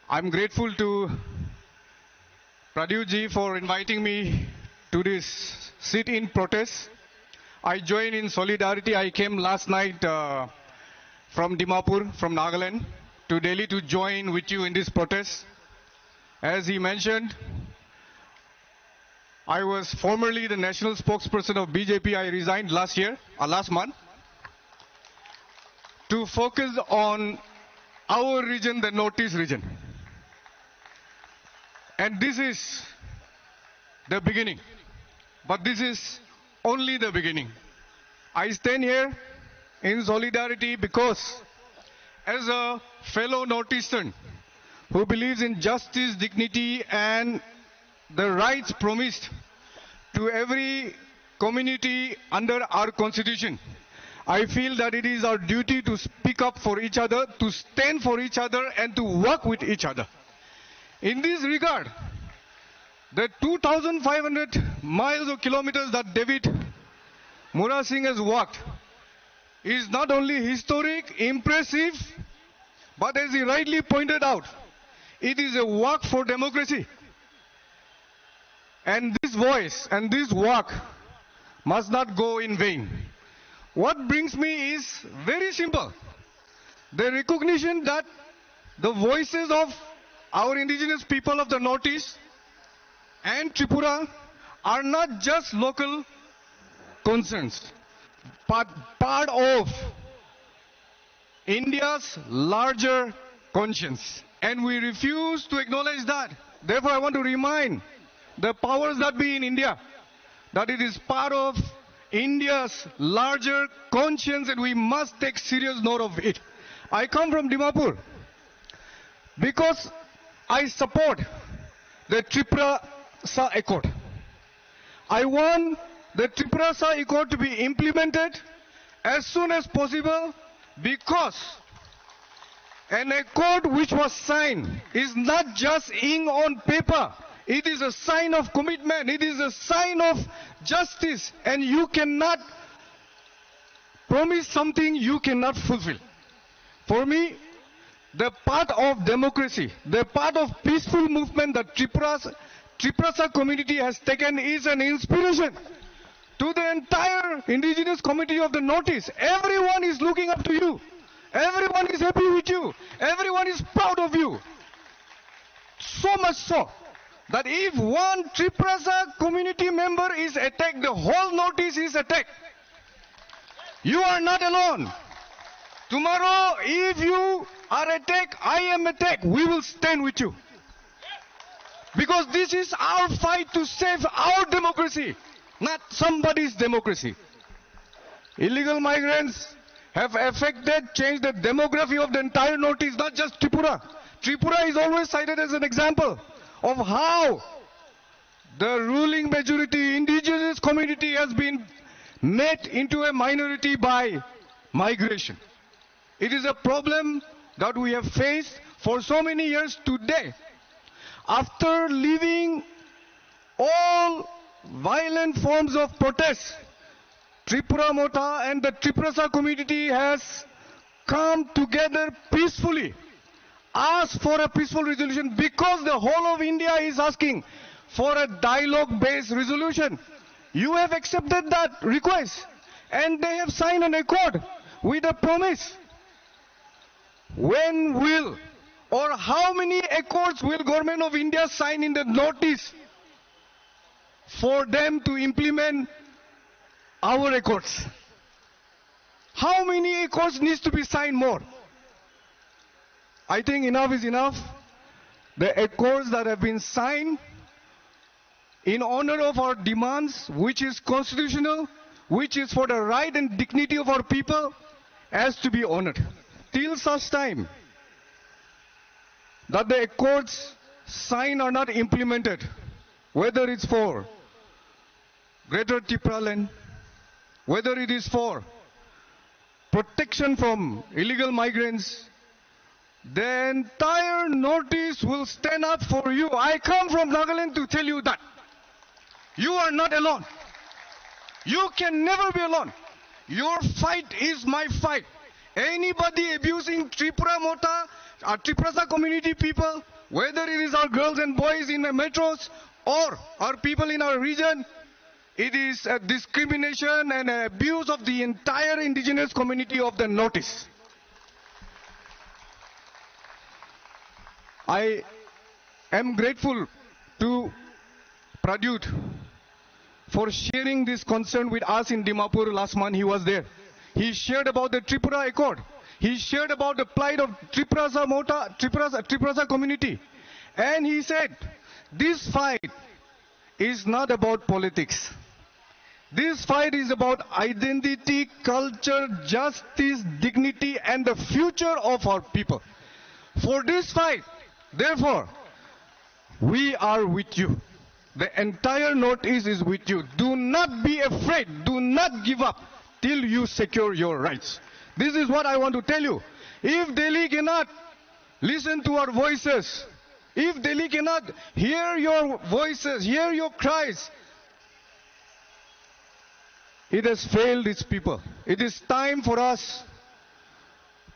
I'm grateful to Pradyut ji for inviting me to this sit-in protest. I joined in solidarity. I came last night from Dimapur, from Nagaland, to Delhi to join with you in this protest. As he mentioned, I was formerly the national spokesperson of BJP. I resigned last month, to focus on our region, the Northeast region. And this is the beginning. But this is only the beginning. I stand here in solidarity because as a fellow Northeastern who believes in justice, dignity and the rights promised to every community under our constitution, I feel that it is our duty to speak up for each other, to stand for each other and to work with each other. In this regard, the 2,500 miles or kilometers that David Mura Singh has walked is not only historic, impressive, but as he rightly pointed out, it is a walk for democracy. And this voice and this walk must not go in vain. What brings me is very simple. The recognition that the voices of our indigenous people of the Northeast and Tripura are not just local concerns, but part of India's larger conscience. And we refuse to acknowledge that. Therefore, I want to remind the powers that be in India that it is part of India's larger conscience and we must take serious note of it. I come from Dimapur because I support the Tripura-Sa Accord. I want the Tripura-Sa Accord to be implemented as soon as possible because an accord which was signed is not just ink on paper. It is a sign of commitment. It is a sign of justice. And you cannot promise something you cannot fulfill. For me, the part of democracy, the part of peaceful movement that Tripura community has taken is an inspiration to the entire indigenous community of the Northeast. Everyone is looking up to you. Everyone is happy with you. Everyone is proud of you. So much so that if one Tripura community member is attacked, the whole Northeast is attacked. You are not alone. Tomorrow, if you are attacked, I am attacked, we will stand with you. Because this is our fight to save our democracy, not somebody's democracy. Illegal migrants have changed the demography of the entire Northeast, not just Tripura. Tripura is always cited as an example of how the ruling majority, indigenous community has been made into a minority by migration. It is a problem that we have faced for so many years today. After leaving all violent forms of protest, Tripura Mota and the Tripura community has come together peacefully, asked for a peaceful resolution because the whole of India is asking for a dialogue-based resolution. You have accepted that request and they have signed an accord with a promise. When will or how many accords will Government of India sign in the Northeast for them to implement our accords? How many accords needs to be signed more? I think enough is enough. The accords that have been signed in honor of our demands, which is constitutional, which is for the right and dignity of our people, has to be honored. Till such time that the accords signed are not implemented, whether it's for Greater Tripura land, whether it is for protection from illegal migrants, the entire Northeast will stand up for you. I come from Nagaland to tell you that. You are not alone. You can never be alone. Your fight is my fight. Anybody abusing Tripura Mota, our Tripura community people, whether it is our girls and boys in the metros or our people in our region, it is a discrimination and an abuse of the entire indigenous community of the Northeast. I am grateful to Pradyut for sharing this concern with us in Dimapur last month. He was there. He shared about the Tripura Accord. He shared about the plight of Tripura community. And he said, this fight is not about politics. This fight is about identity, culture, justice, dignity, and the future of our people. For this fight, therefore, we are with you. The entire Northeast is with you. Do not be afraid. Do not give up till you secure your rights. This is what I want to tell you. If Delhi cannot listen to our voices, if Delhi cannot hear your voices, hear your cries, it has failed its people. It is time for us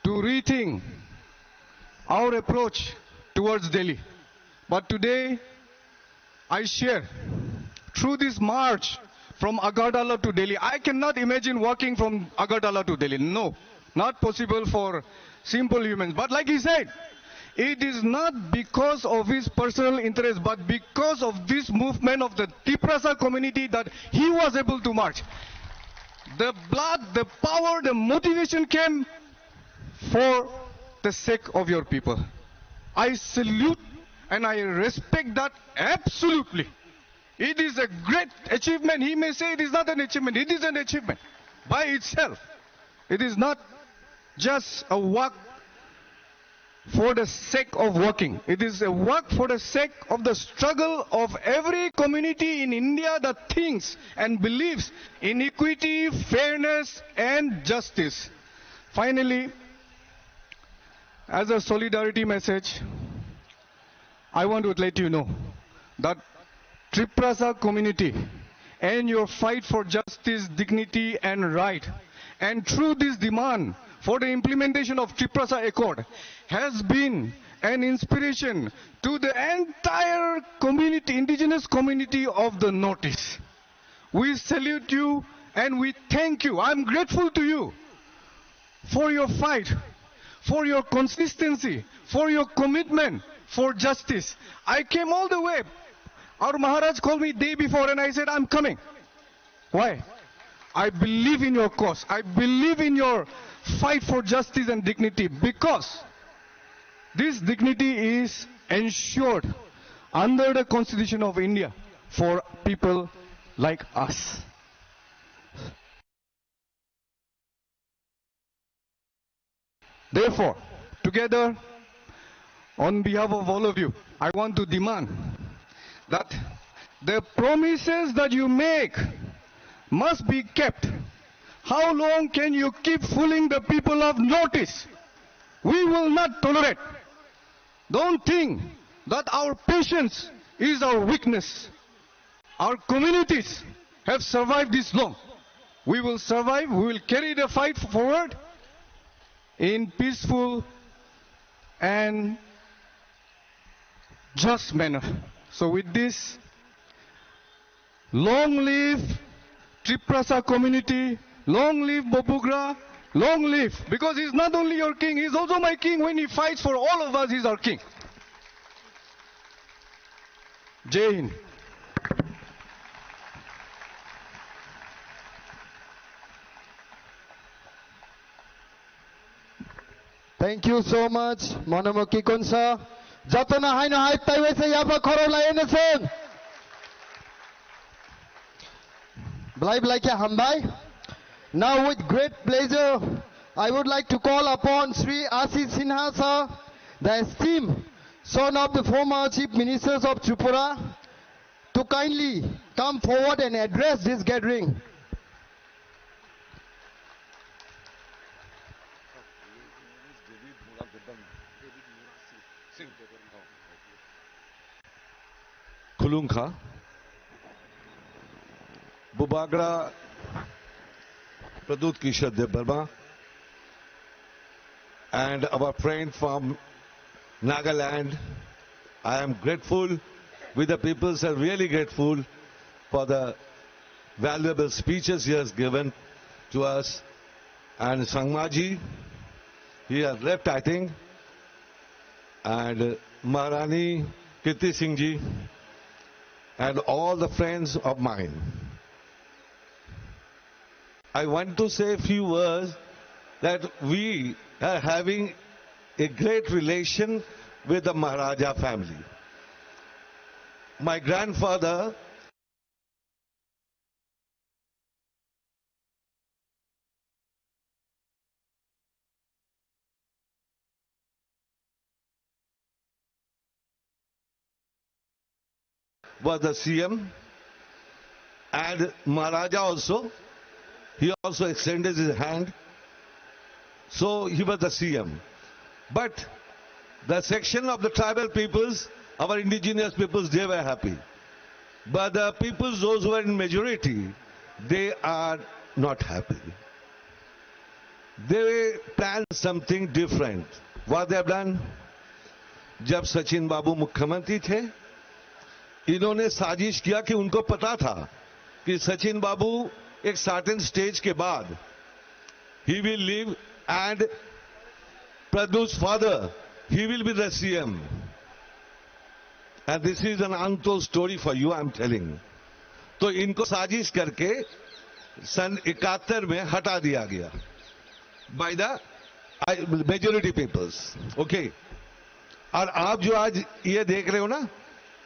to rethink our approach towards Delhi. But today, I share, through this march from Agartala to Delhi, I cannot imagine walking from Agartala to Delhi. No, not possible for simple humans. But like he said, it is not because of his personal interest, but because of this movement of the Triprasa community that he was able to march. The blood, the power, the motivation came for the sake of your people. I salute and I respect that absolutely. It is a great achievement. He may say it is not an achievement. It is an achievement by itself. It is not just a work for the sake of working. It is a work for the sake of the struggle of every community in India that thinks and believes in equity, fairness, and justice. Finally, as a solidarity message, I want to let you know that Triprasa community and your fight for justice, dignity, and right, and through this demand for the implementation of Triprasa Accord, has been an inspiration to the entire community, indigenous community of the Northeast. We salute you and we thank you. I'm grateful to you for your fight, for your consistency, for your commitment for justice. I came all the way. Our Maharaj called me day before and I said, I'm coming. Why? I believe in your cause. I believe in your fight for justice and dignity, because this dignity is ensured under the Constitution of India for people like us. Therefore, together, on behalf of all of you, I want to demand that the promises that you make must be kept. How long can you keep fooling the people of Northeast? We will not tolerate. Don't think that our patience is our weakness. Our communities have survived this long. We will survive. We will carry the fight forward in peaceful and just manner. So with this, long live Triprasa community, long live Bopugra, long live, because he's not only your king, he's also my king. When he fights for all of us, he's our king. Jai Hind. Thank you so much, Monamoki Kunsa. Jatona Haino Hai Taiwese Yapa Korola Eneseng. Bleib like a Hambai. Now, with great pleasure, I would like to call upon Sri Ashish Sinha sir, the esteemed son of the former Chief Ministers of Tripura, to kindly come forward and address this gathering. Kulunka, Bubagra, Pradut Kishore Dev Burma, and our friend from Nagaland. I am grateful, with the peoples are really grateful for the valuable speeches he has given to us. And Sangmaji, he has left, I think, and Maharani Kirti Singh ji, and all the friends of mine. I want to say a few words that we are having a great relation with the Maharaja family. My grandfather was the CM, and Maharaja also. He also extended his hand. So he was the CM. But the section of the tribal peoples, our indigenous peoples, they were happy. But the peoples, those who are in majority, they are not happy. They planned something different. What they have done? जब सचिन बाबू मुख्यमंत्री थे, इन्होंने साजिश किया कि उनको पता था कि सचिन बाबू एक सर्टेन स्टेज के बाद he will leave and Pradhu's father, he will be the CM. And this is an untold story for you, I'm telling. तो इनको साजिश करके सन 71 में हटा दिया गया by the majority peoples. Okay. और आप जो आज ये देख रहे हो ना,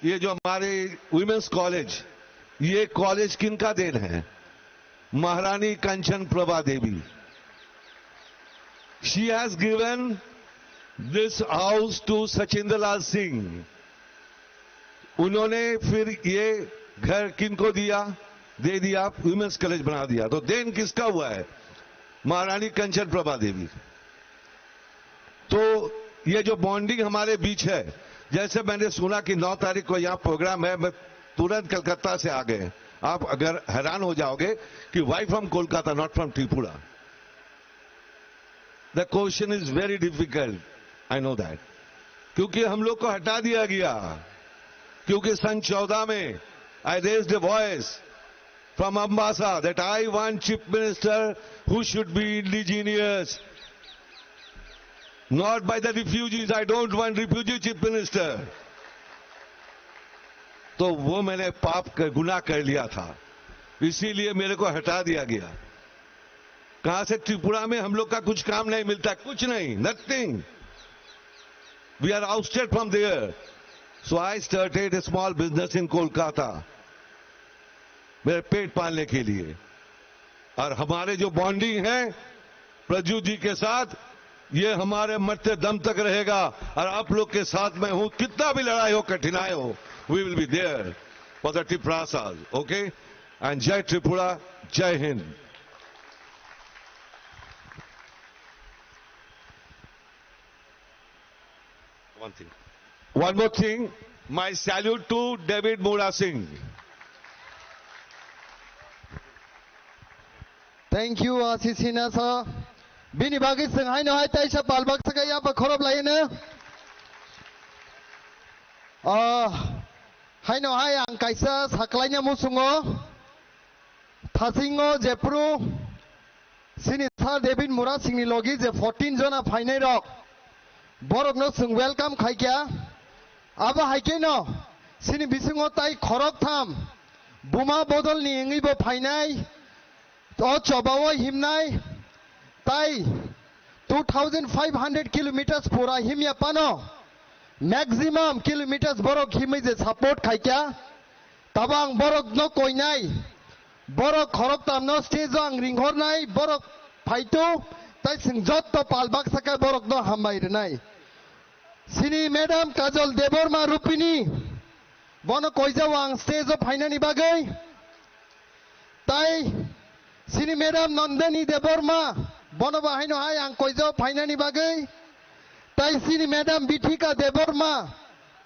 ये जो हमारे वुमेन्स कॉलेज, ये कॉलेज किनका देन है? महारानी कंचन प्रभा देवी. She has given this house to Sachinda Lal Singh. उन्होंने फिर ये घर किनको दिया? दे दिया, वुमेन्स कॉलेज बना दिया. तो देन किसका हुआ है? महारानी कंचन प्रभा देवी. तो ये जो बॉन्डिंग हमारे बीच है, जैसे मैंने सुना कि 9 तारीख को यहाँ प्रोग्राम है, मैं तुरंत कलकत्ता से आ गए. आप अगर हैरान हो जाओगे कि why from Kolkata, not from Tripura. The question is very difficult, I know that. क्योंकि हम लोग को हटा दिया गया. क्योंकि सन 14 में I raised a voice from Ambassa that I want chief minister who should be indigenous, not by the refugees. I don't want refugee chief minister. तो वो मैंने गुनाह कर लिया था, इसीलिए मेरे को हटा दिया गया. कहां से? त्रिपुरा में हम लोग का कुछ काम नहीं मिलता, कुछ नहीं, nothing. We are ousted from there. So I started a small business in Kolkata, मेरे पेट पालने के लिए. और हमारे जो बॉन्डिंग है प्रजू जी के साथ, ये हमारे मरते दम तक रहेगा. और आप लोग के साथ मैं हूं, कितना भी लड़ाई हो, कठिनाई हो, we will be there for the Tripurasas. Okay. And जय त्रिपुरा, जय Hind. One more thing, my salute to David Mura Singh. Thank you, Asisina sir. Bini bagi sengai no hai taisa palbak sakai ya bakorob lai na. Hai no hai ang kaisa saklainya musungo. Thasingo Jepru. Sini sir David Mura Singh ni logi je 14 jona phainai rok. Borok no sung welcome khai kya. Aba hai ke no. Sini bisungo tai khorok tham. Buma bodol ni engi bo phainai. To chobawo himnai. Tai 2,500 kilometers pura himya pano. Maximum kilometers borok himi je support khai kya. Tabang borok no koi nai. Borok khorok tam no stage ang ringhor nai. Borok phaito. Tai singjot to palbak sakai borok no hamai nai. Sini Madam Kajol Deborma Rupini. Bono koi jawang stage of Hainani bagai. Tai Sini Madam Nandani Deborma. Bono bahaino hai ang koizo Hainani bagai. Tai sini Madam Bitika Deborma.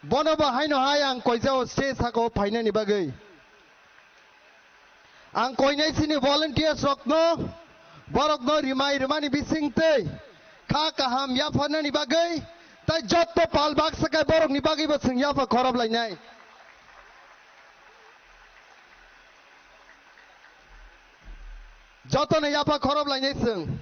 Bono bahaino hai ang koizo stage hako Hainani bagai. Ang koinai sini volunteers rokno. Borokno rimai rimani bising te. Kha kaham ya Hainani bagai. Tai jotto palbak sakai borok ni bagai basing ya fa khorob lai nai. Joto ne ya fa khorob lai nai sing.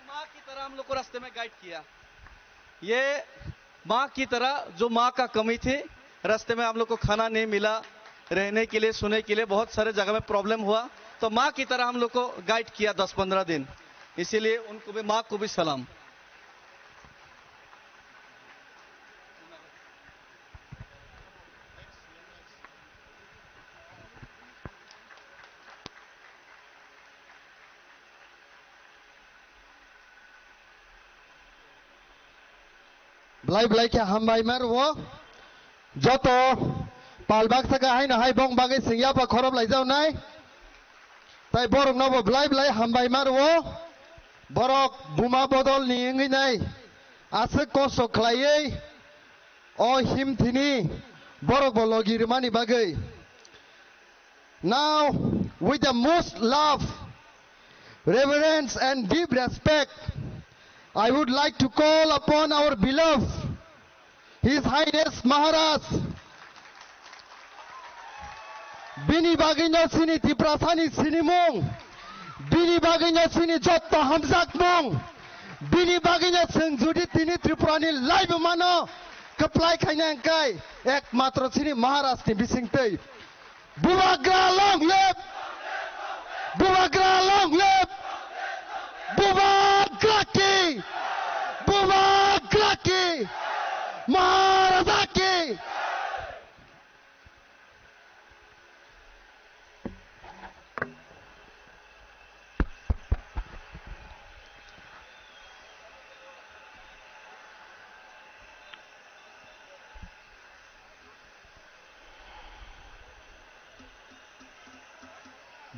माँ की तरह हम लोग को रास्ते में guide किया. ये माँ की तरह, जो माँ का कमी थी, रास्ते में हम लोग को खाना नहीं मिला, रहने के लिए, सोने के लिए बहुत सारे जगह में प्रॉब्लम हुआ, तो माँ की तरह हम लोग को गाइड किया 10-15 दिन. इसीलिए उनको भी, माँ को भी सलाम. blai blai ke hambai mer wo joto palbak saka hai na hai bong bagai singya pa khorob lai jau nai tai borok no bo blai blai hambai mer wo borok buma bodol ni ngi nai ase koso khlaiei o him thini borok bo logi rimani bagai. Now with the most love, reverence and deep respect, I would like to call upon our beloved His Highness Maharaj Bini Baginyo Sini Tiprasani Sinimong Bini Baginyo Sini Jotta Hamzak Mong Bini Baginyo Senjudi Tini Tripurani Live Mano Kaplai Kainangkai Ek Matro Sini Maharaj Ni Bisingtei Bubagra long live! Bubagra long live! Bubagra ki! Bubagra ki! Maharaja ki!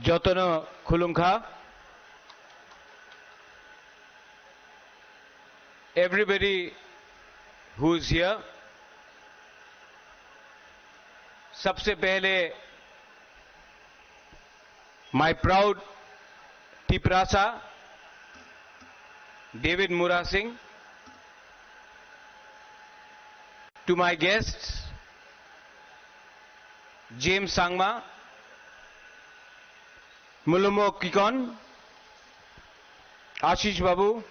Jotono Khulungkha, everybody who is here, सबसे पहले my proud Tiprasa, David Mura Singh, to my guests, James Sangma, Mulumo Kikon, Ashish Babu,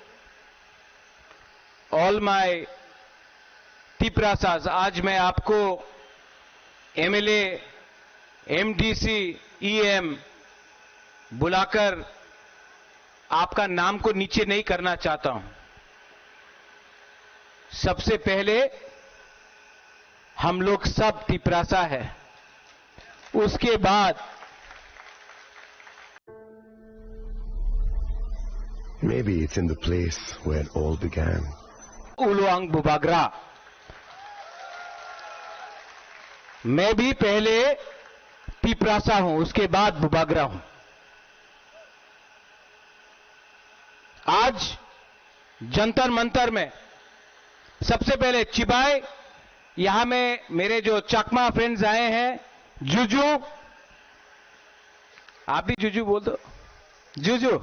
all my Tiprasas, आज मैं आपको MLA, MDC, EM बुलाकर आपका नाम को नीचे नहीं करना चाहता हूं। सबसे पहले हम लोग सब तिपरासा है, उसके बाद Maybe it's in the place where it all began. उलुआंग Bubagra. मैं भी पहले तिपरासा हूं, उसके बाद बुबागरा हूं। आज जंतर मंतर में सबसे पहले चिबाई, यहां में मेरे जो चकमा फ्रेंड्स आए हैं, जुजू, आप भी जुजू बोल दो, जुजू,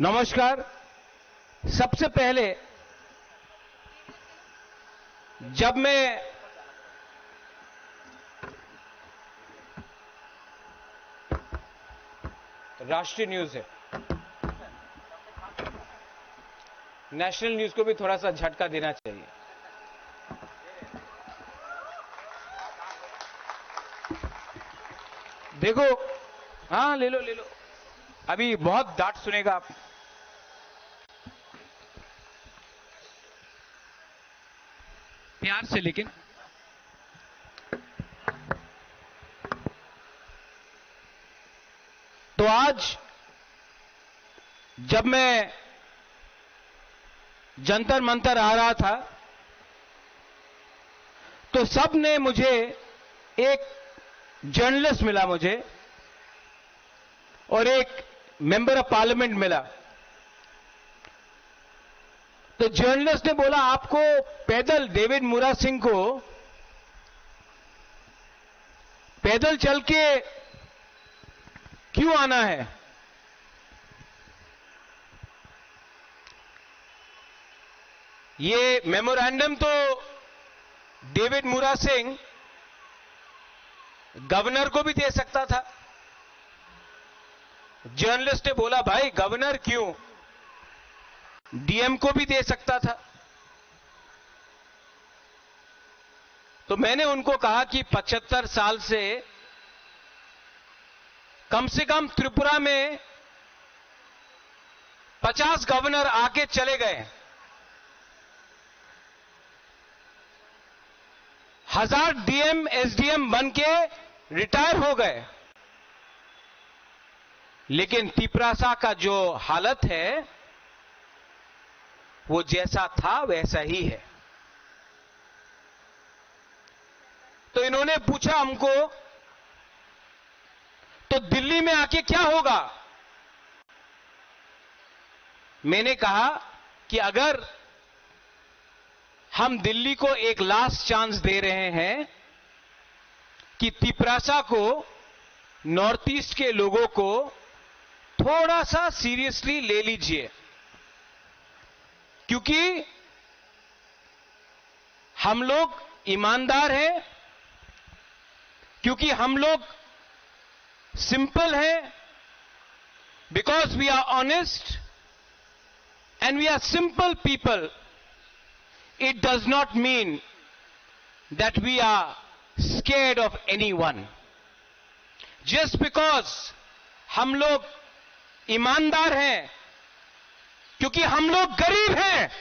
नमस्कार। सबसे पहले जब मैं राष्ट्रीय न्यूज है, नेशनल न्यूज को भी थोड़ा सा झटका देना चाहिए। देखो, हाँ ले लो ले लो, अभी बहुत डांट सुनेगा आप। प्यार से, लेकिन तो आज जब मैं जंतर मंतर आ रहा था तो सब ने मुझे, एक जर्नलिस्ट मिला मुझे और एक मेंबर ऑफ पार्लियामेंट मिला। तो जर्नलिस्ट ने बोला आपको पैदल, डेविड मुरा सिंह को पैदल चल के क्यों आना है? ये मेमोरेंडम तो डेविड मुरा सिंह गवर्नर को भी दे सकता था। जर्नलिस्ट ने बोला भाई गवर्नर क्यों, डीएम को भी दे सकता था। तो मैंने उनको कहा कि 75 साल से कम त्रिपुरा में 50 गवर्नर आके चले गए, 1000 डीएम एसडीएम बन के रिटायर हो गए, लेकिन तिपरासा का जो हालत है वो जैसा था वैसा ही है। तो इन्होंने पूछा हमको, तो दिल्ली में आके क्या होगा? मैंने कहा कि अगर हम दिल्ली को एक लास्ट चांस दे रहे हैं कि तिपरासा को, नॉर्थ ईस्ट के लोगों को थोड़ा सा सीरियसली ले लीजिए, क्योंकि हम लोग ईमानदार हैं, क्योंकि हम लोग सिंपल हैं, because we are honest and we are simple people. It does not mean that we are scared of anyone. Just because हम लोग ईमानदार हैं, क्योंकि हम लोग गरीब हैं,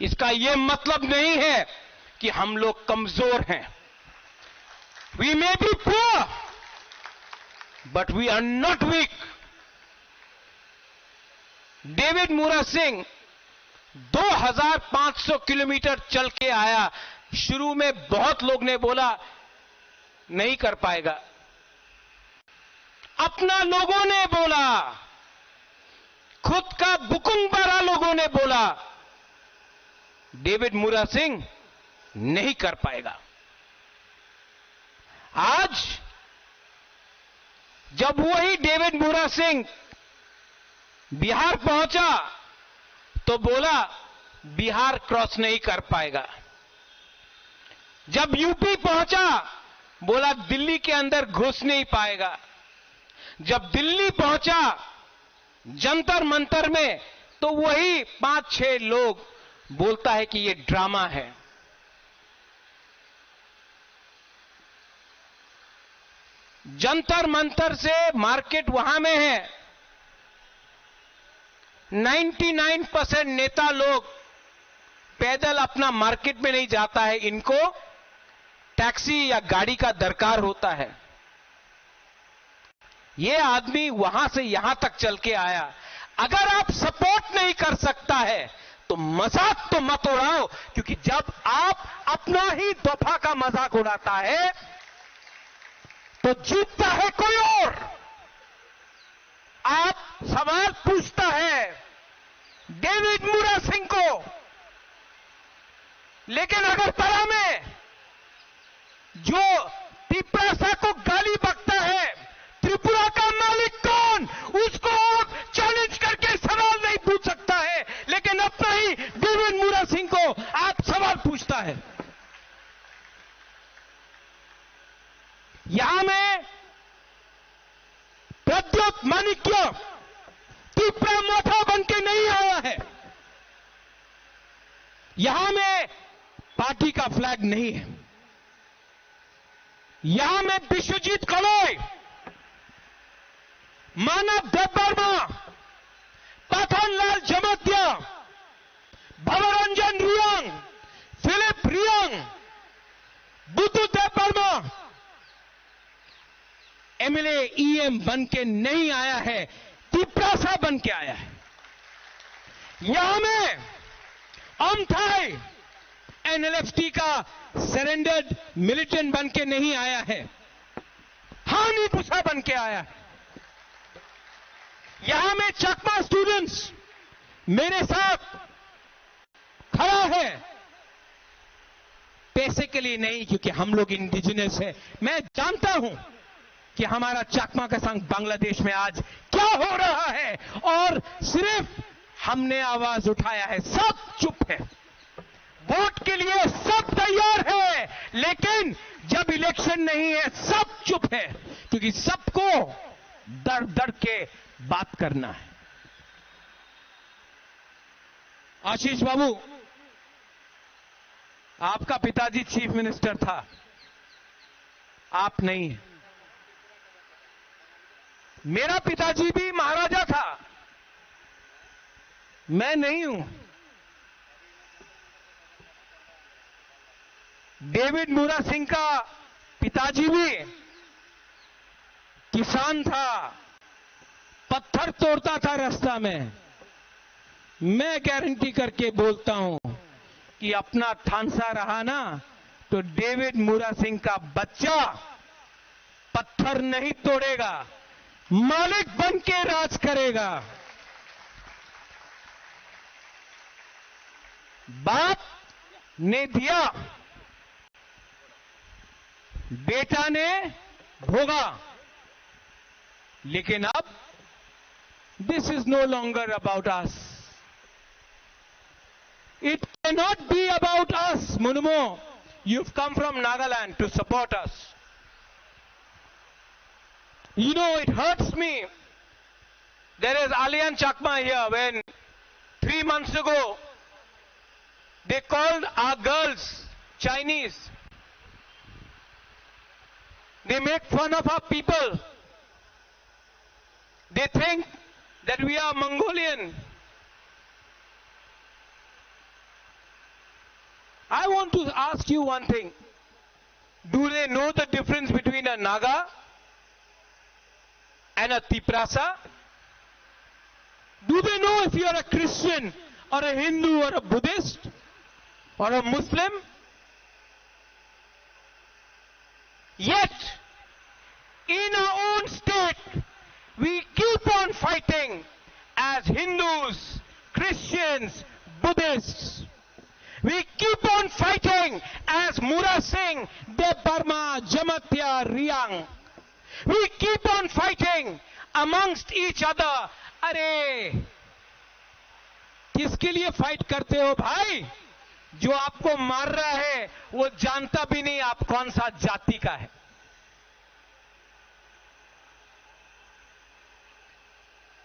इसका यह मतलब नहीं है कि हम लोग कमजोर हैं. We may be poor, but we are not weak. David Mura Singh 2500 kilometre चल के आया. शुरू में बहुत लोग ने बोला नहीं कर पाएगा. अपना लोगों ने बोला, खुद का बुकुंबारा लोगों ने बोला डेविड मूरा सिंह नहीं कर पाएगा. आज जब वही डेविड मूरा सिंह बिहार पहुंचा तो बोला बिहार क्रॉस नहीं कर पाएगा. जब यूपी पहुंचा बोला दिल्ली के अंदर घुस नहीं पाएगा. जब दिल्ली पहुंचा जंतर मंतर में तो वही 5-6 लोग बोलता है कि ये ड्रामा है. जंतर मंतर से मार्केट वहां में है. 99% नेता लोग पैदल अपना मार्केट में नहीं जाता है, इनको टैक्सी या गाड़ी का दरकार होता है. ये आदमी वहां से यहां तक चल के आया. अगर आप सपोर्ट नहीं कर सकता है तो मजाक तो मत उड़ाओ, क्योंकि जब आप अपना ही दफा का मजाक उड़ाता है तो जीतता है कोई और. आप सवाल पूछता है डेविड मूरा सिंह को, लेकिन अगर तरा में जो तिपरासा को गाली बकता है, त्रिपुरा का मालिक कौन, उसको चैलेंज करके सवाल नहीं पूछ सकता है, लेकिन अपना ही डेविड मूरा सिंह को आप सवाल पूछता है. यहां में प्रद्योत माणिक्य तिपरा मोथा बन के नहीं आया है. यहां में पार्टी का फ्लैग नहीं है. यहां में विश्वजीत कलोई, मानव देववर्मा, पाथनलाल जमातिया, भवरंजन रियांग, फिलिप रियांग, बुद्धू देववर्मा एमएलए ईएम बन के नहीं आया है, तिपरासा बन के आया है. यहां में अमथाई एनएलएफटी का सरेंडर्ड मिलिटेंट बन के नहीं आया है, हानी पुसा बन के आया है. यहां में चकमा स्टूडेंट्स मेरे साथ खड़ा है, पैसे के लिए नहीं, क्योंकि हम लोग इंडिजिनस है. मैं जानता हूं कि हमारा चकमा का संघ बांग्लादेश में आज क्या हो रहा है, और सिर्फ हमने आवाज उठाया है. सब चुप है. वोट के लिए सब तैयार है, लेकिन जब इलेक्शन नहीं है सब चुप है, क्योंकि सबको डर डर के बात करना है. आशीष बाबू, आपका पिताजी चीफ मिनिस्टर था, आप नहीं है. मेरा पिताजी भी महाराजा था, मैं नहीं हूं. डेविड मूरा सिंह का पिताजी भी किसान था, पत्थर तोड़ता था रास्ता में. मैं गारंटी करके बोलता हूं कि अपना थानसा रहा ना तो डेविड मूरा सिंह का बच्चा पत्थर नहीं तोड़ेगा, मालिक बन के राज करेगा। बाप ने दिया, बेटा ने भोगा, लेकिन अब this is no longer about us. It cannot be about us, Munumo. You've come from Nagaland to support us. You know, it hurts me. There is Alian Chakma here. When 3 months ago, they called our girls Chinese. They make fun of our people. They think that we are Mongolian. I want to ask you one thing. Do they know the difference between a Naga and a Tiprasa? Do they know if you are a Christian or a Hindu or a Buddhist or a Muslim? Yet, in our own state, we keep on fighting as Hindus, Christians, Buddhists. We keep on fighting as Mura Singh, De Burma, Jamatya, Riang. We keep on fighting amongst each other. अरे किसके लिए fight करते हो भाई? जो आपको मार रहा है वो जानता भी नहीं आप कौन सा जाति का है।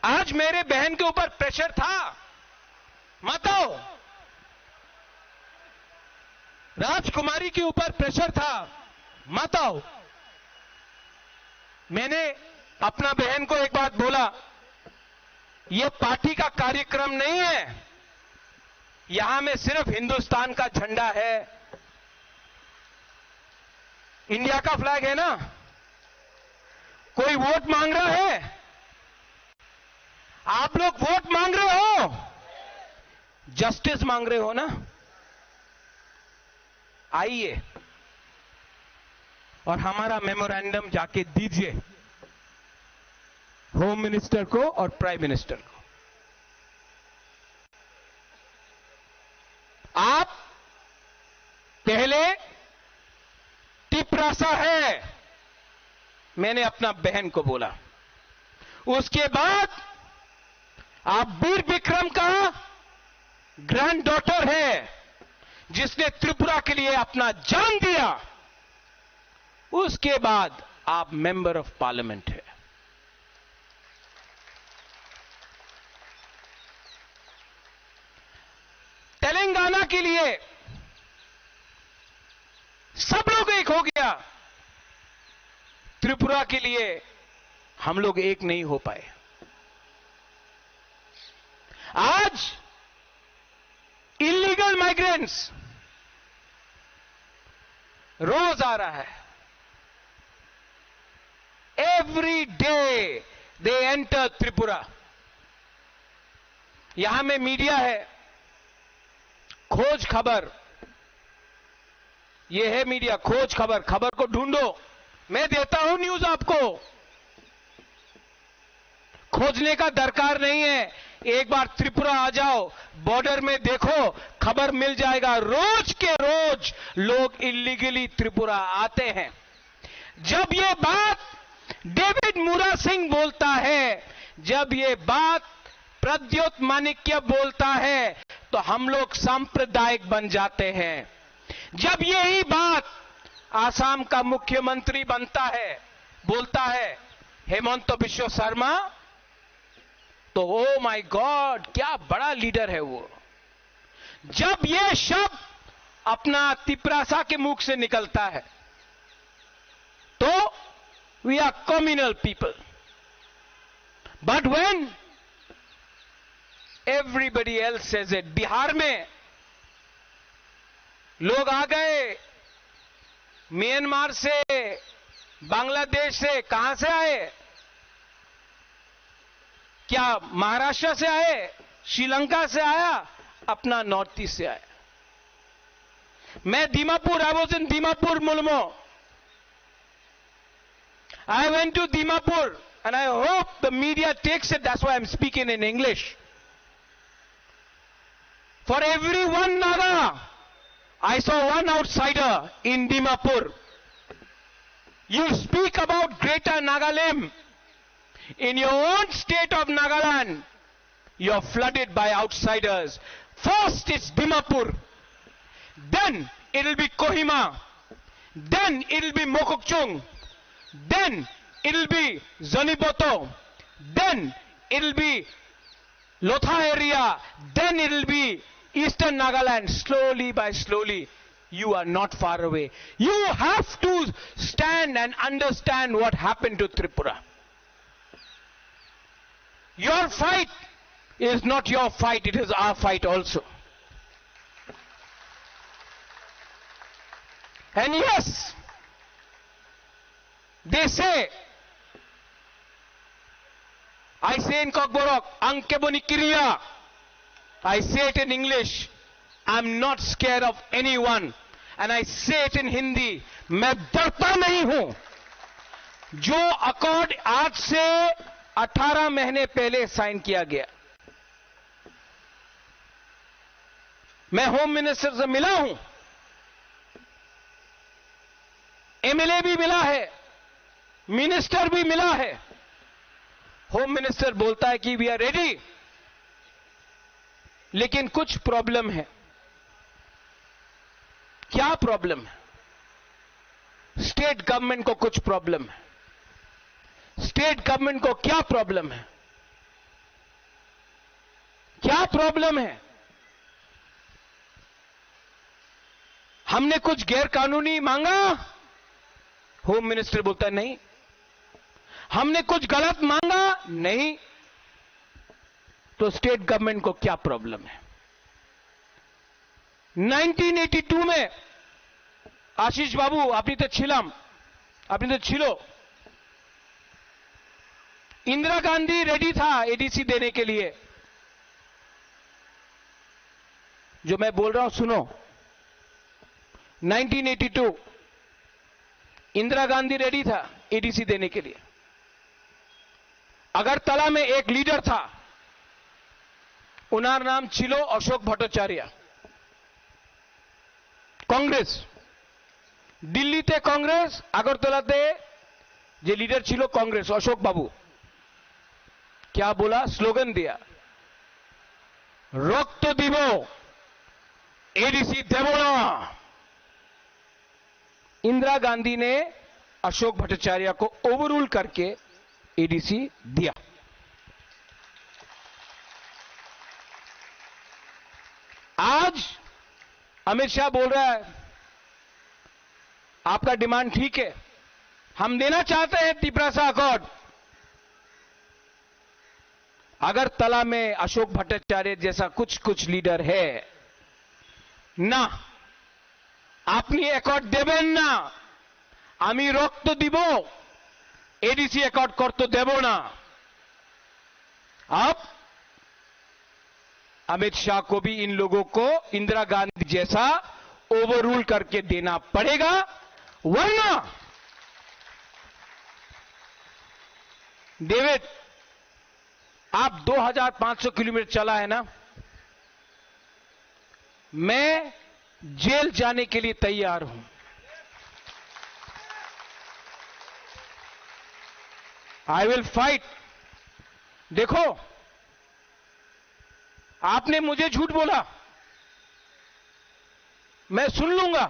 आज मेरे बहन के ऊपर प्रेशर था, मत आओ। राजकुमारी के ऊपर प्रेशर था, मत आओ। मैंने अपना बहन को एक बात बोला, यह पार्टी का कार्यक्रम नहीं है, यहां में सिर्फ हिंदुस्तान का झंडा है, इंडिया का फ्लैग है ना। कोई वोट मांग रहा है? आप लोग वोट मांग रहे हो, जस्टिस मांग रहे हो ना? आइए और हमारा मेमोरेंडम जाके दीजिए होम मिनिस्टर को और प्राइम मिनिस्टर को। आप पहले टिपरासा है, मैंने अपना बहन को बोला। उसके बाद आप वीर विक्रम का ग्रैंड डॉटर है, जिसने त्रिपुरा के लिए अपना जान दिया। उसके बाद आप मेंबर ऑफ पार्लियामेंट है। तेलंगाना के लिए सब लोग एक हो गया, त्रिपुरा के लिए हम लोग एक नहीं हो पाए। आज इलीगल माइग्रेंट्स रोज आ रहा है। Every day they enter Tripura. यहां में मीडिया है, खोज खबर, यह है मीडिया, खोज खबर, खबर को ढूंढो। मैं देता हूं न्यूज आपको, खोजने का दरकार नहीं है। एक बार त्रिपुरा आ जाओ, बॉर्डर में देखो, खबर मिल जाएगा। रोज के रोज लोग इलीगली त्रिपुरा आते हैं। जब ये बात डेविड मूरा सिंह बोलता है, जब ये बात प्रद्योत माणिक्य बोलता है, तो हम लोग सांप्रदायिक बन जाते हैं। जब यही बात आसाम का मुख्यमंत्री बनता है, बोलता है हेमंत बिश्व शर्मा, तो ओ माय गॉड, क्या बड़ा लीडर है वो। जब ये शब्द अपना तिपरासा के मुख से निकलता है, तो we are communal people. But when everybody else says it, Bihar में लोग आ गए, म्यांमार से, बांग्लादेश से, कहां से आए? क्या महाराष्ट्र से आए? श्रीलंका से आया, अपना नॉर्थ ईस्ट से आया। मैं Dimapur, I was in Dimapur मुल्मो। I went to Dimapur and I hope the media takes it. That's why I'm speaking in English. For every one Naga, I saw one outsider in Dimapur. You speak about Greater Nagaland. In your own state of Nagaland, you're flooded by outsiders. First it's Dimapur. Then it'll be Kohima. Then it'll be Mokokchung. Then it'll be Zoniboto. Then it'll be Lotha area. Then it'll be Eastern Nagaland. Slowly by slowly, you are not far away. You have to stand and understand what happened to Tripura. Your fight is not your fight, it is our fight also. And yes, they say, I say in Kokborok, Ankeboni Kiriya. I say it in English. I'm not scared of anyone. And I say it in Hindi. मैं डरता नहीं हूं. जो accord आज से 18 महीने पहले sign किया गया, मैं होम मिनिस्टर से मिला हूं, एमएलए भी मिला है, मिनिस्टर भी मिला है. होम मिनिस्टर बोलता है कि वी आर रेडी, लेकिन कुछ प्रॉब्लम है. क्या प्रॉब्लम है? स्टेट गवर्नमेंट को कुछ प्रॉब्लम है. स्टेट गवर्नमेंट को क्या प्रॉब्लम है? क्या प्रॉब्लम है? हमने कुछ गैर कानूनी मांगा? होम मिनिस्टर बोलता है नहीं. हमने कुछ गलत मांगा? नहीं. तो स्टेट गवर्नमेंट को क्या प्रॉब्लम है? 1982 में आशीष बाबू अपनी तो छिलम, अपनी तो छिलो, इंदिरा गांधी रेडी था एडीसी देने के लिए. जो मैं बोल रहा हूं सुनो. 1982 इंदिरा गांधी रेडी था एडीसी देने के लिए. अगरतला में एक लीडर था, उनार नाम छिलो अशोक भट्टाचार्य. कांग्रेस दिल्लीते कांग्रेस, अगरतलाते जे लीडर छिलो कांग्रेस अशोक बाबू. क्या बोला? स्लोगन दिया, रक्त दिबो एडीसी देबो ना. इंदिरा गांधी ने अशोक भट्टाचार्य को ओवररूल करके एडीसी दिया. आज अमित शाह बोल रहा है आपका डिमांड ठीक है, हम देना चाहते हैं तिपरासा अकॉर्ड. अगर तला में अशोक भट्टाचार्य जैसा कुछ कुछ लीडर है ना, আপনি অ্যাকর্ড দেবেন না, আমি রক্ত দিব, एडीसी अकॉर्ड कर तो देबो ना. अब अमित शाह को भी इन लोगों को इंदिरा गांधी जैसा ओवररूल करके देना पड़ेगा, वरना डेविड आप 2500 किलोमीटर चला है ना, मैं जेल जाने के लिए तैयार हूं. I will fight. देखो, आपने मुझे झूठ बोला, मैं सुन लूंगा.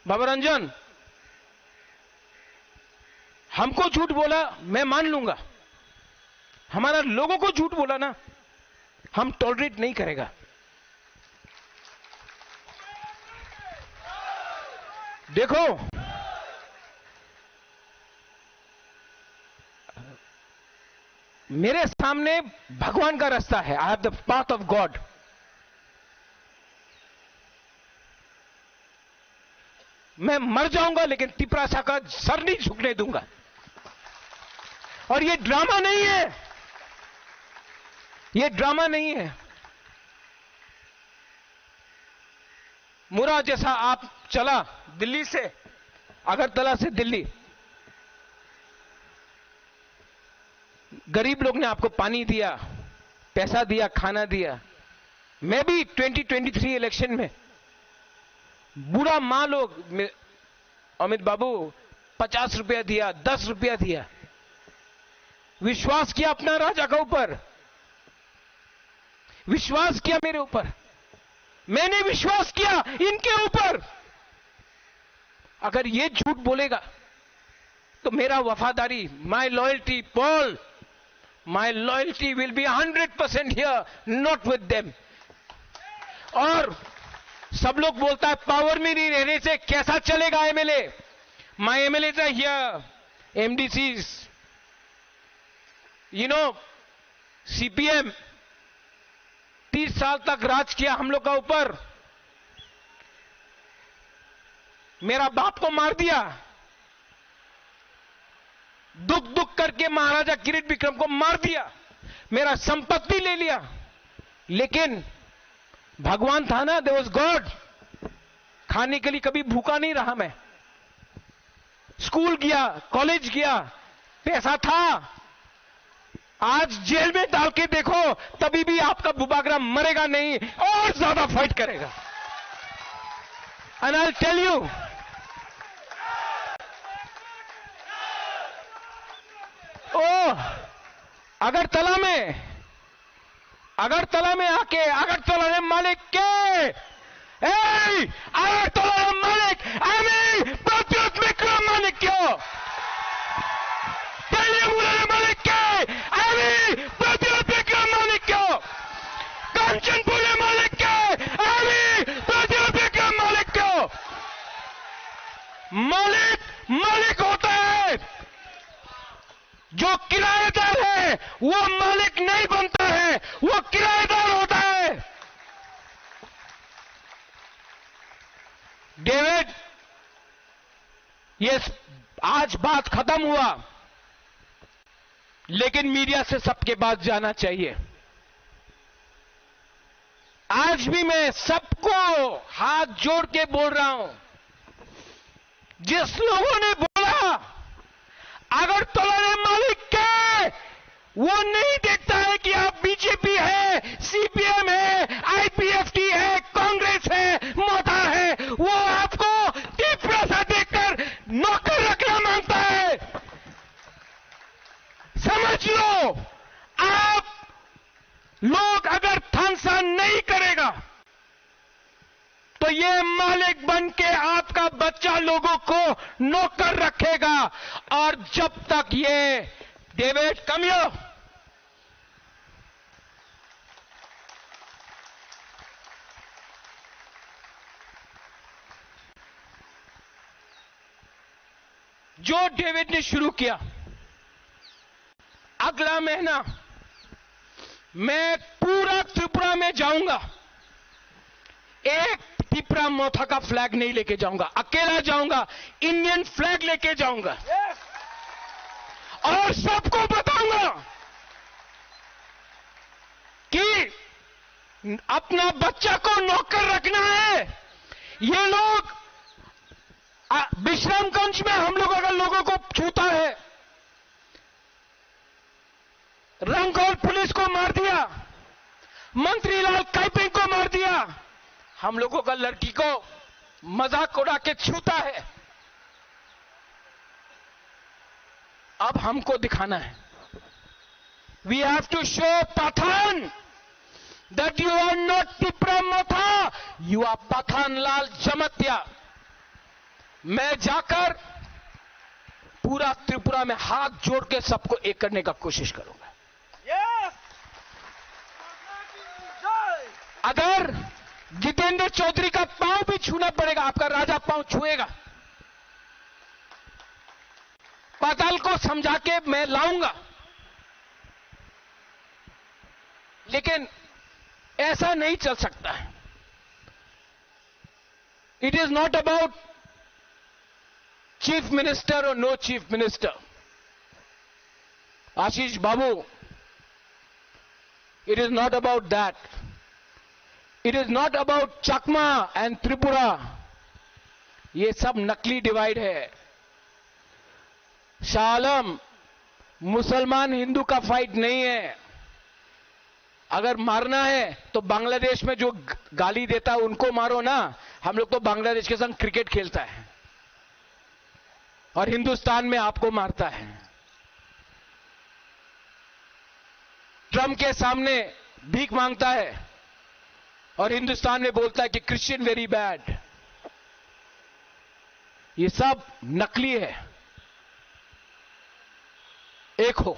बाबा रंजन हमको झूठ बोला, मैं मान लूंगा. हमारा लोगों को झूठ बोला ना, हम टॉलरेट नहीं करेगा. देखो, मेरे सामने भगवान का रास्ता है. I have the path of God. मैं मर जाऊंगा लेकिन तिपरासा का सर नहीं झुकने दूंगा. और ये ड्रामा नहीं है, ये ड्रामा नहीं है. मुरा जैसा आप चला दिल्ली से, अगरतला से दिल्ली, गरीब लोग ने आपको पानी दिया, पैसा दिया, खाना दिया। मैं भी 2023 इलेक्शन में बुरा मां लोग, अमित बाबू 50 रुपया दिया, 10 रुपया दिया, विश्वास किया अपना राजा के ऊपर, विश्वास किया मेरे ऊपर, मैंने विश्वास किया इनके ऊपर। अगर ये झूठ बोलेगा तो मेरा वफादारी, माई loyalty, Paul, my loyalty will be 100% here, not with them. और सब लोग बोलता है पावर में नहीं रहने से कैसा चलेगा MLA. My MLA are here, MDCs, you know, CPM 30 साल तक राज किया हम लोग का ऊपर, मेरा बाप को मार दिया, दुख दुख करके महाराजा किरीट विक्रम को मार दिया, मेरा संपत्ति ले लिया, लेकिन भगवान था ना, देयर वाज गॉड। खाने के लिए कभी भूखा नहीं रहा मैं, स्कूल गया, कॉलेज गया, पैसा था। आज जेल में डाल के देखो तभी भी आपका बुबागरा मरेगा नहीं और ज्यादा फाइट करेगा। And I will tell you, Agartala में आके, अगरतला मालिक के, अगरतला मालिक आम्ही प्रत्युत विक्रम मालिक क्यों मालिक के, आम्ही प्रत्युत विक्रम मालिक क्यों, कंचनपुर मालिक के, आम्ही प्रत्युत विक्रम मालिक क्यों। मालिक मालिक होता है, जो किराएदार है वो मालिक नहीं बनता है, वो किराएदार होता है। डेविड, ये आज बात खत्म हुआ, लेकिन मीडिया से सबके पास जाना चाहिए। आज भी मैं सबको हाथ जोड़ के बोल रहा हूं, जिस लोगों ने बोला अगरतला मालिक के, वो नहीं देखता है कि आप बीजेपी है, सीपीएम है, आईपीएफटी है, कांग्रेस है, मोटा है, वो आपको टिपरा सा देखकर नौकर रखना मांगता है। समझ लो, आप लोग अगर थानसा नहीं करेगा तो ये मालिक बन के आपका बच्चा लोगों को नौकर रखेगा। और जब तक ये डेविड कमियो, जो डेविड ने शुरू किया, अगला महीना मैं पूरा त्रिपुरा में जाऊंगा, एक त्रिपुरा मोथा का फ्लैग नहीं लेके जाऊंगा, अकेला जाऊंगा, इंडियन फ्लैग लेके जाऊंगा। और सबको बताऊंगा कि अपना बच्चा को नौकर रखना है। ये लोग विश्रामगंज में हम लोग अगर लोगों को छूता है, रंगौल पुलिस को मार दिया, मंत्री लाल काइपिंग को मार दिया, हम लोगों का लड़की को मजाक उड़ा के छूता है। अब हमको दिखाना है, we have to show Pathan that you are not Tipra Motha, you are Pathan Lal Jamatia. मैं जाकर पूरा त्रिपुरा में हाथ जोड़ के सबको एक करने का कोशिश करूंगा। अगर जितेंद्र चौधरी का पांव भी छूना पड़ेगा, आपका राजा पांव छुएगा, पाताल को समझा के मैं लाऊंगा। लेकिन ऐसा नहीं चल सकता है। It is not about chief minister और no chief minister. Ashish Babu, it is not about that. It is not about Chakma and Tripura. ये सब नकली डिवाइड है. शाह आलम, मुसलमान हिंदू का फाइट नहीं है. अगर मारना है तो बांग्लादेश में जो गाली देता है उनको मारो ना. हम लोग तो बांग्लादेश के संग क्रिकेट खेलता है और हिंदुस्तान में आपको मारता है. ट्रम्प के सामने भीख मांगता है और हिंदुस्तान में बोलता है कि क्रिश्चियन वेरी बैड. ये सब नकली है. एक हो.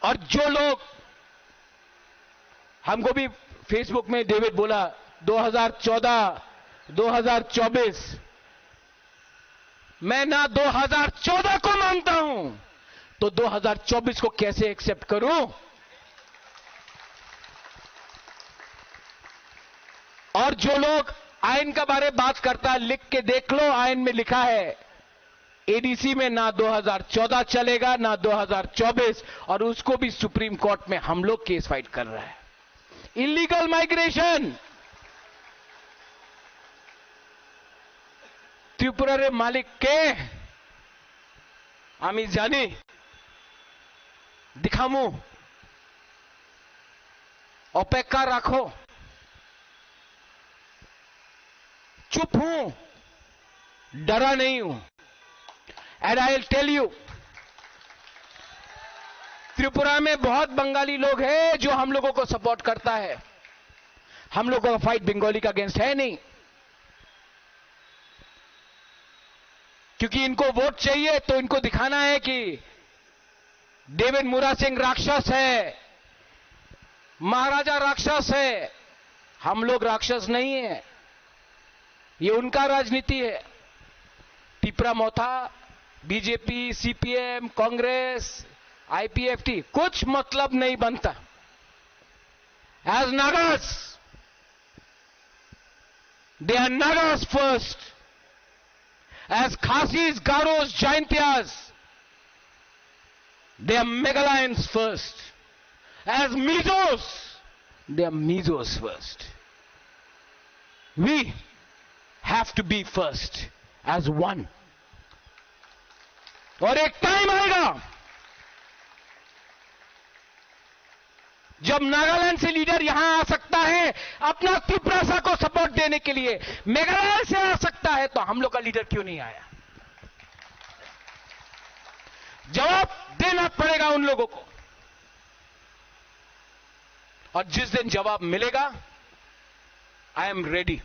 और जो लोग, हमको भी फेसबुक में डेविड बोला 2014, 2024, मैं ना 2014 को मानता हूं तो 2024 को कैसे एक्सेप्ट करूं. और जो लोग आयन का बारे बात करता है, लिख के देख लो, आयन में लिखा है एडीसी में ना 2014 चलेगा ना 2024, और उसको भी सुप्रीम कोर्ट में हम लोग केस फाइट कर रहा है. इलीगल माइग्रेशन, त्रिपुरा मालिक के आमी जानी दिखामू, अपेक्षा रखो, चुप हूं, डरा नहीं हूं. And I will tell you, Tripura में बहुत बंगाली लोग हैं जो हम लोगों को सपोर्ट करता है. हम लोगों का फाइट बंगाली का अगेंस्ट है नहीं, क्योंकि इनको वोट चाहिए तो इनको दिखाना है कि डेविड मुरा सिंह राक्षस है, महाराजा राक्षस है. हम लोग राक्षस नहीं है, ये उनका राजनीति है. Tipra Motha, BJP, CPM, Congress, IPFT, कुछ मतलब नहीं बनता. As Nagas, they are Nagas first. As Khasis, Garos, Jaintias, they are Meghalayans first. As Mizos, they are Mizos first. We have to be first as one. और एक टाइम आएगा जब नागालैंड से लीडर यहां आ सकता है अपना त्रिपुरा को सपोर्ट देने के लिए. मेघालय से आ सकता है तो हम लोग का लीडर क्यों नहीं आया? जवाब देना पड़ेगा उन लोगों को. और जिस दिन जवाब मिलेगा, आई एम रेडी.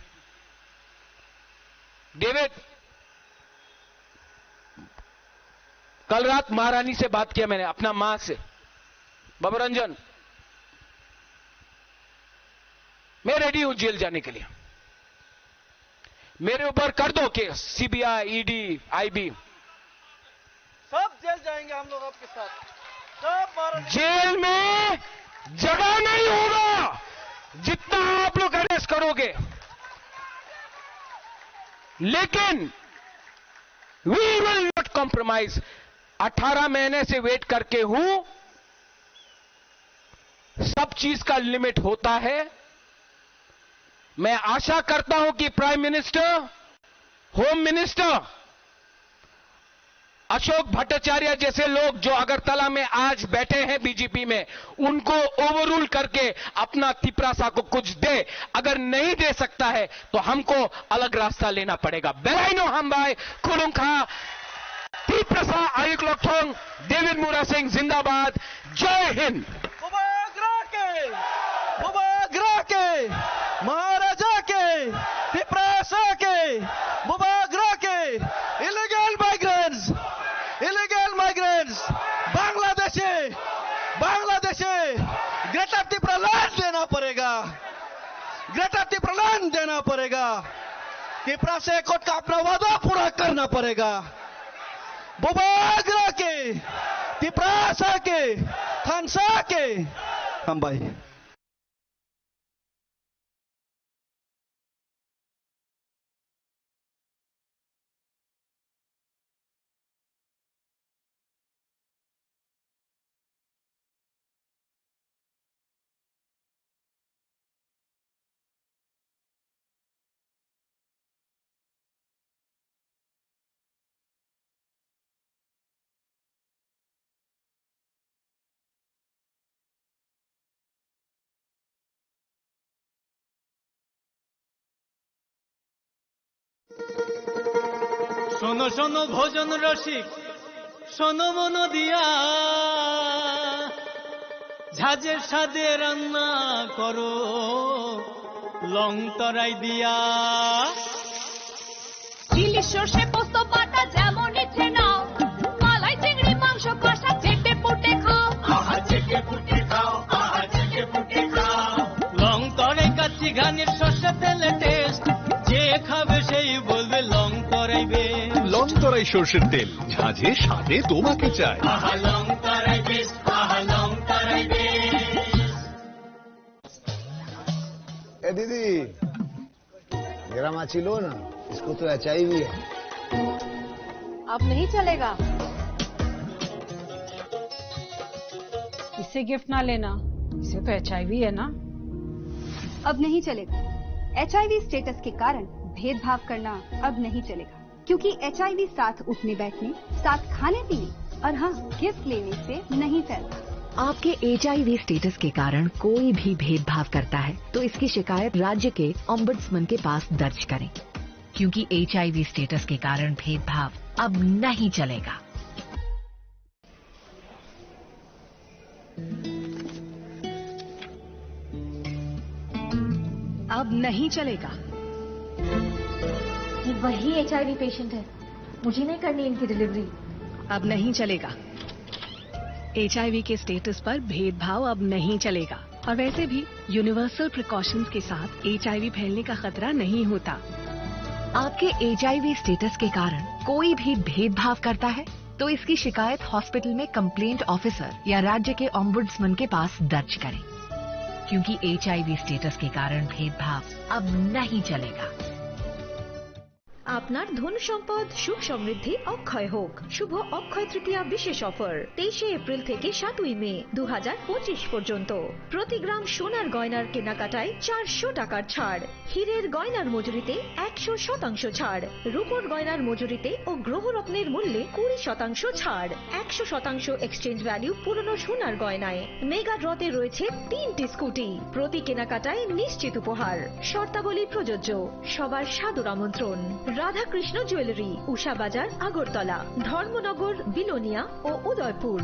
डेविड, कल रात महारानी से बात किया मैंने, अपना मां से, बाबूरंजन, मैं रेडी हूं जेल जाने के लिए. मेरे ऊपर कर दो केस, सीबीआई, ईडी, आईबी, सब जेल जाएंगे हम लोग आपके साथ. सब जेल में जगह नहीं होगा जितना आप लोग अरेस्ट करोगे. लेकिन वी विल नॉट कॉम्प्रोमाइज. 18 महीने से वेट करके हूं. सब चीज का लिमिट होता है. मैं आशा करता हूं कि prime minister, home minister Ashok Bhattacharya जैसे लोग जो अगरतला में आज बैठे हैं बीजेपी में, उनको ओवररूल करके अपना त्रिपुरा को कुछ दे. अगर नहीं दे सकता है तो हमको अलग रास्ता लेना पड़ेगा. बेलाइनो हम भाई खुलुंखा त्रिपुरा आयुक लोकथोंग, डेविड मुरा सिंह जिंदाबाद. जय हिंद. महाराजा के, त्रिपुरा के, मुबागरा के, इलीगल माइग्रेंट्स, बांग्लादेशे, ग्रेटर त्रिपुरा लैंड देना पड़ेगा. त्रिपुरा से कोर्ट का अपना वादा पूरा करना पड़ेगा. मुबागरा के, त्रिपुरा के, खानसा के, हम भाई শোনো শোনো ভোজন রসিক, শোনো মন দিয়া, ঝাঁঝের সাদে রান্না করো লং তরাই দিয়া। ইলিশ সর্ষে পোস্ত বাটা যেমন ইচ্ছে নাও, মালাই চিংড়ি মাংস কষা চেটে পুটে খাও, আহা চেটে পুটে খাও, আহা চেটে পুটে খাও। লং তরাই কাচ্চি ঘানির সর্ষে তেলে টেস্ট, যে খাবে সেই বলবে লং তরাই বেশ। লং তরাই সর্ষের তেল, ঝাঁঝে স্বাদে তোমাকে চাই। আহা লং তরাই বেশ, আহা লং তরাই বেশ। ए दीदी, जरा माची लो ना, इसको तो HIV है। अब नहीं चलेगा। इससे गिफ्ट ना लेना, इसे तो HIV है ना। अब नहीं चलेगा। HIV स्टेटस के कारण भेदभाव करना अब नहीं चलेगा, क्योंकि HIV साथ उठने बैठने, साथ खाने पीने और हाँ गिफ्ट लेने से नहीं फैलता। आपके HIV स्टेटस के कारण कोई भी भेदभाव करता है तो इसकी शिकायत राज्य के ओम्बुड्समैन के पास दर्ज करें, क्योंकि HIV स्टेटस के कारण भेदभाव अब नहीं चलेगा। अब नहीं चलेगा। ये वही HIV पेशेंट है, मुझे नहीं करनी इनकी डिलीवरी। अब नहीं चलेगा। HIV के स्टेटस पर भेदभाव अब नहीं चलेगा, और वैसे भी यूनिवर्सल प्रिकॉशंस के साथ HIV फैलने का खतरा नहीं होता। आपके HIV स्टेटस के कारण कोई भी भेदभाव करता है तो इसकी शिकायत हॉस्पिटल में कंप्लेंट ऑफिसर या राज्य के ओम्बुड्समैन के पास दर्ज करें, क्योंकि HIV स्टेटस के कारण भेदभाव अब नहीं चलेगा। আপনার ধন সম্পদ সুখ সমৃদ্ধি অক্ষয় হোক। শুভ অক্ষয় তৃতীয়া বিশেষ অফার 23 এপ্রিল থেকে 7 মে 2025 পর্যন্ত। প্রতি গ্রাম সোনার গয়নার কেনাকাটায় 400 টাকার ছাড়, হীরের গয়নার মজুরিতে 100% ছাড়, রূপোর গয়নার মজুরিতে ও গ্রহরত্নের মূল্যে 20% ছাড়, 100% এক্সচেঞ্জ ভ্যালু পুরনো সোনার গয়নায়। মেগা ড্রতে রয়েছে 3টি স্কুটি, প্রতি কেনাকাটায় নিশ্চিত উপহার। শর্তাবলী প্রযোজ্য। সবার সাদর আমন্ত্রণ। রাধাকৃষ্ণ জুয়েলারি, উষা বাজার, আগরতলা, ধর্মনগর, বিলোনিয়া ও উদয়পুর।